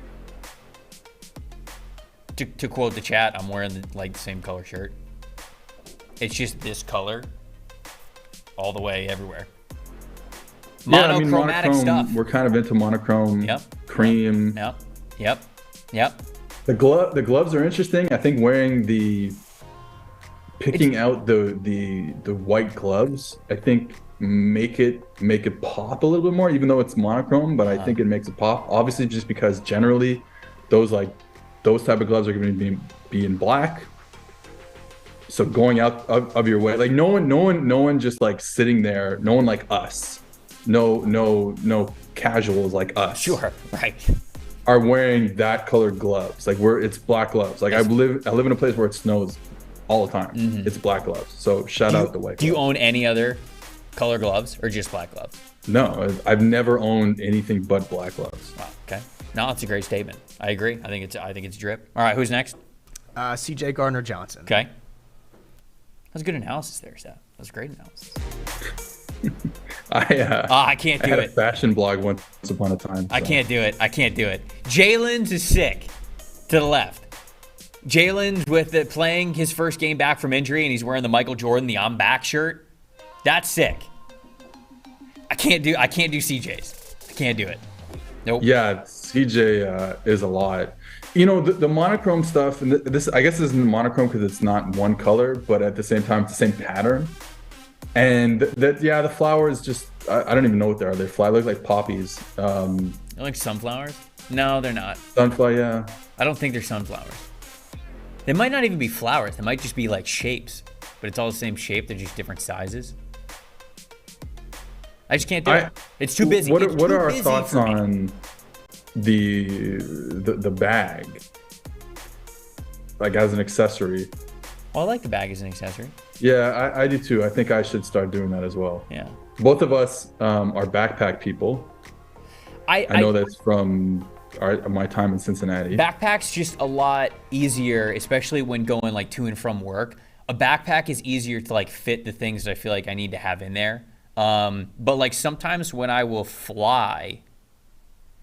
To quote the chat, I'm wearing the same color shirt. It's just this color all the way everywhere. Monochromatic stuff. We're kind of into monochrome. Yep. Cream. Yep. The gloves are interesting. I think picking out the white gloves, I think make it pop a little bit more, even though it's monochrome, but I think it makes it pop. Obviously, just because generally those type of gloves are going to be in black. So going out of your way, like no one just like sitting there, no one like us, no casuals like us. Sure, right. Are wearing that colored gloves. Like it's black gloves. Like I live in a place where it snows all the time. It's black gloves. So shout out the white. Do you own any other color gloves or just black gloves? No, I've never owned anything but black gloves. Wow. Okay. No, that's a great statement. I agree. I think it's drip. All right, who's next? C.J. Gardner-Johnson. Okay. That's good analysis there, Seth. That's great analysis. I can't do I had it. a fashion blog once upon a time. So. I can't do it. Jalen's is sick to the left. Jalen's playing his first game back from injury, and he's wearing the Michael Jordan, the I'm back shirt. That's sick. I can't do CJ's. I can't do it. Nope. Yeah, CJ is a lot. You know, the monochrome stuff, and this I guess isn't monochrome because it's not one color, but at the same time it's the same pattern. And the flowers just I don't even know what they are. They look like poppies. They're like sunflowers? No, they're not. Sunflower, yeah. I don't think they're sunflowers. They might not even be flowers. They might just be like shapes, but it's all the same shape. They're just different sizes. I just can't do it. It's too busy. What are our thoughts on the bag, like as an accessory? Well, I like the bag as an accessory. Yeah, I do too. I think I should start doing that as well. Yeah. Both of us are backpack people. I know that's from my time in Cincinnati. Backpack's just a lot easier, especially when going like to and from work. A backpack is easier to like fit the things that I feel like I need to have in there. But like sometimes when I will fly,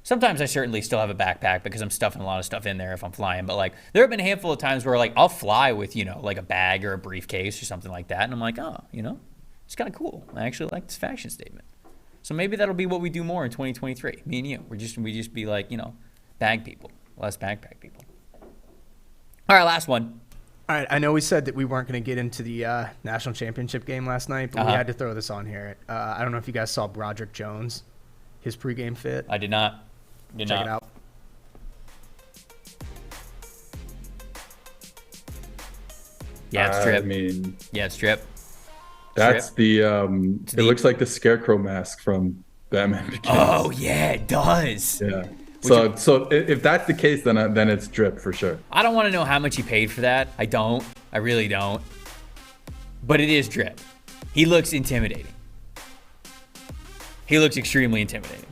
sometimes I certainly still have a backpack because I'm stuffing a lot of stuff in there if I'm flying. But like there have been a handful of times where like I'll fly with, like a bag or a briefcase or something like that. And I'm like, oh, it's kind of cool. I actually like this fashion statement. So maybe that'll be what we do more in 2023. Me and you. We just be like, bag people, less backpack people. All right, last one. All right, I know we said that we weren't going to get into the national championship game last night, but we had to throw this on here. I don't know if you guys saw Broderick Jones, his pregame fit. I did not. Check it out. Yeah, it's drip. It's drip. That's it looks like the Scarecrow mask from Batman Begins. Oh, yeah, it does. Yeah. So if that's the case, then it's drip for sure. I don't want to know how much he paid for that. I don't. I really don't. But it is drip. He looks intimidating. He looks extremely intimidating.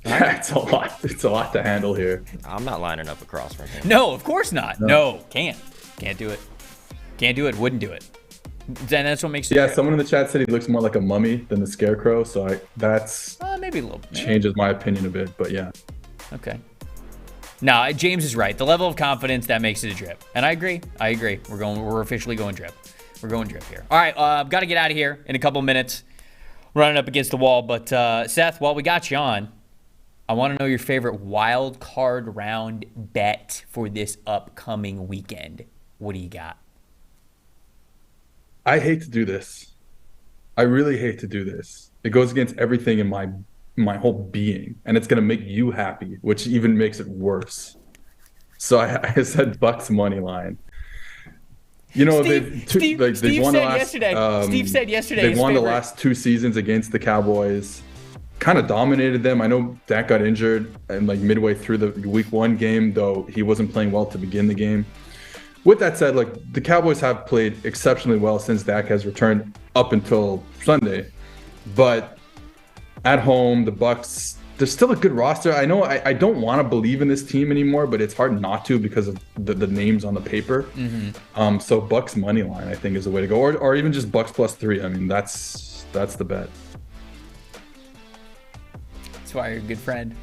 Yeah, it's a lot. It's a lot to handle here. I'm not lining up across from him. No, of course not. No, can't do it. Can't do it. Wouldn't do it. Then that's what makes it. Yeah, someone in the chat said he looks more like a mummy than the Scarecrow, so that's maybe a little bit. Changes my opinion a bit, but yeah. Okay. No, James is right. The level of confidence that makes it a drip, and I agree. We're officially going drip. We're going drip here. All right, I've got to get out of here in a couple minutes. Running up against the wall, but Seth, while we got you on, I want to know your favorite wild card round bet for this upcoming weekend. What do you got? I hate to do this. I really hate to do this. It goes against everything in my whole being, and it's going to make you happy, which even makes it worse. So I said Bucks money line. Steve said yesterday. Steve said yesterday they won the last two seasons against the Cowboys. kind of dominated them. I know Dak got injured and like midway through the week 1 game, though he wasn't playing well to begin the game. With that said, like the Cowboys have played exceptionally well since Dak has returned up until Sunday. But at home, the Bucs, there's still a good roster. I know I don't want to believe in this team anymore, but it's hard not to because of the names on the paper. So Bucs money line, I think, is the way to go, or even just Bucs +3. I mean, that's the bet. That's why you're a good friend,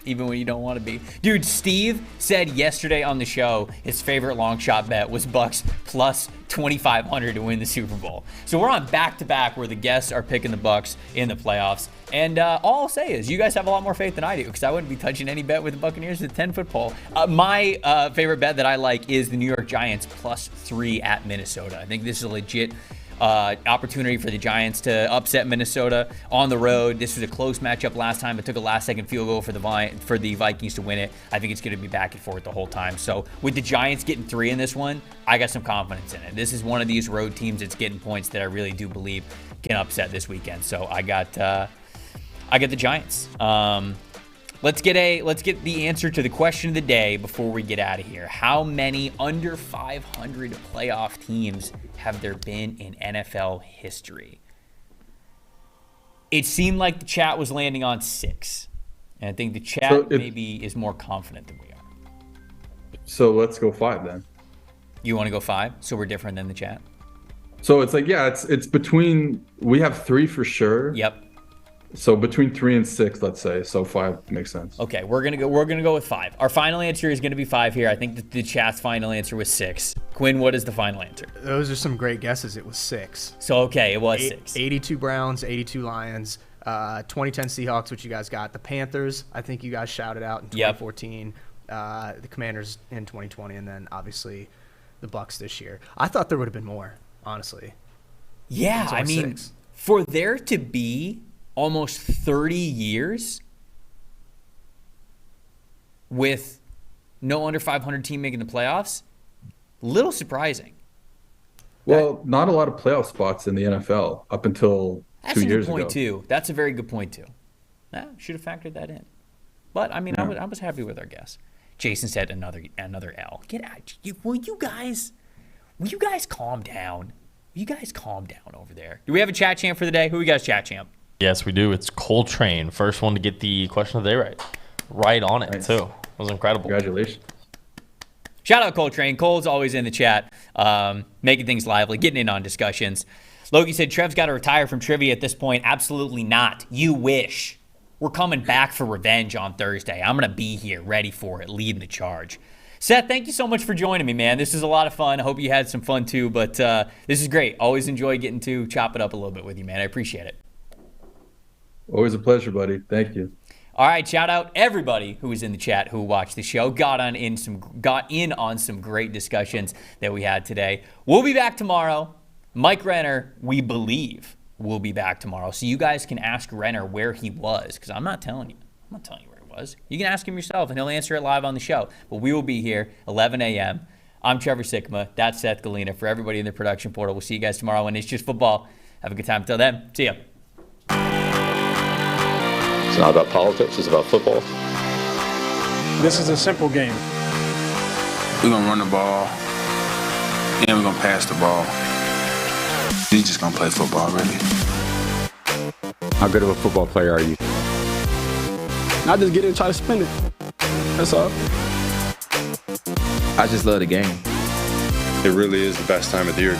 even when you don't want to be. Dude, Steve said yesterday on the show his favorite long shot bet was Bucs +2,500 to win the Super Bowl. So we're on back-to-back where the guests are picking the Bucs in the playoffs. And all I'll say is you guys have a lot more faith than I do, because I wouldn't be touching any bet with the Buccaneers at the 10-foot pole. My favorite bet that I like is the New York Giants +3 at Minnesota. I think this is a legit opportunity for the Giants to upset Minnesota on the road. This was a close matchup last time. It took a last-second field goal for the Vikings to win it. I think it's going to be back and forth the whole time. So with the Giants getting 3 in this one, I got some confidence in it. This is one of these road teams that's getting points that I really do believe can upset this weekend. So I got the Giants. Let's get the answer to the question of the day before we get out of here. How many under 500 playoff teams have there been in NFL history? It seemed like the chat was landing on 6. And I think the chat maybe is more confident than we are. So let's go 5 then. You want to go 5? So we're different than the chat? So it's like, yeah, it's between, we have 3 for sure. Yep. So between 3 and 6, let's say. So 5 makes sense. Okay, we're gonna go with 5. Our final answer is gonna be 5 here. I think that the chat's final answer was 6. Quinn, what is the final answer? Those are some great guesses. It was 6. So okay, it was 6. 82 Browns, 82 Lions, 2010 Seahawks, which you guys got. The Panthers, I think you guys shouted out in 2014. The Commanders in 2020, and then obviously the Bucs this year. I thought there would have been more, honestly. Yeah, I mean, 6. For there to be almost 30 years with no under 500 team making the playoffs, little surprising. Well, not a lot of playoff spots in the NFL up until 2 years ago. That's a good point, too. That's a very good point, too. Should have factored that in. But, I mean, yeah. I was happy with our guess. Jason said another L. Get out. Will you guys calm down? Will you guys calm down over there? Do we have a chat champ for the day? Who we got as chat champ? Yes, we do. It's Coltrane. First one to get the question of the day right. Right on it, too. It was incredible. Congratulations. Shout out Coltrane. Cole's always in the chat, making things lively, getting in on discussions. Logie said, Trev's got to retire from trivia at this point. Absolutely not. You wish. We're coming back for revenge on Thursday. I'm going to be here, ready for it, leading the charge. Seth, thank you so much for joining me, man. This is a lot of fun. I hope you had some fun, too. But this is great. Always enjoy getting to chop it up a little bit with you, man. I appreciate it. Always a pleasure, buddy. Thank you. All right, shout out everybody who was in the chat who watched the show, got in on some great discussions that we had today. We'll be back tomorrow. Mike Renner, we believe, will be back tomorrow. So you guys can ask Renner where he was, because I'm not telling you. I'm not telling you where he was. You can ask him yourself, and he'll answer it live on the show. But we will be here 11 a.m. I'm Trevor Sikkema. That's Seth Galina. For everybody in the production portal, we'll see you guys tomorrow when it's just football. Have a good time. Until then, see ya. It's not about politics, it's about football. This is a simple game. We're going to run the ball, and we're going to pass the ball. He's just going to play football, really. How good of a football player are you? Not just get in and try to spin it. That's all. I just love the game. It really is the best time of the year.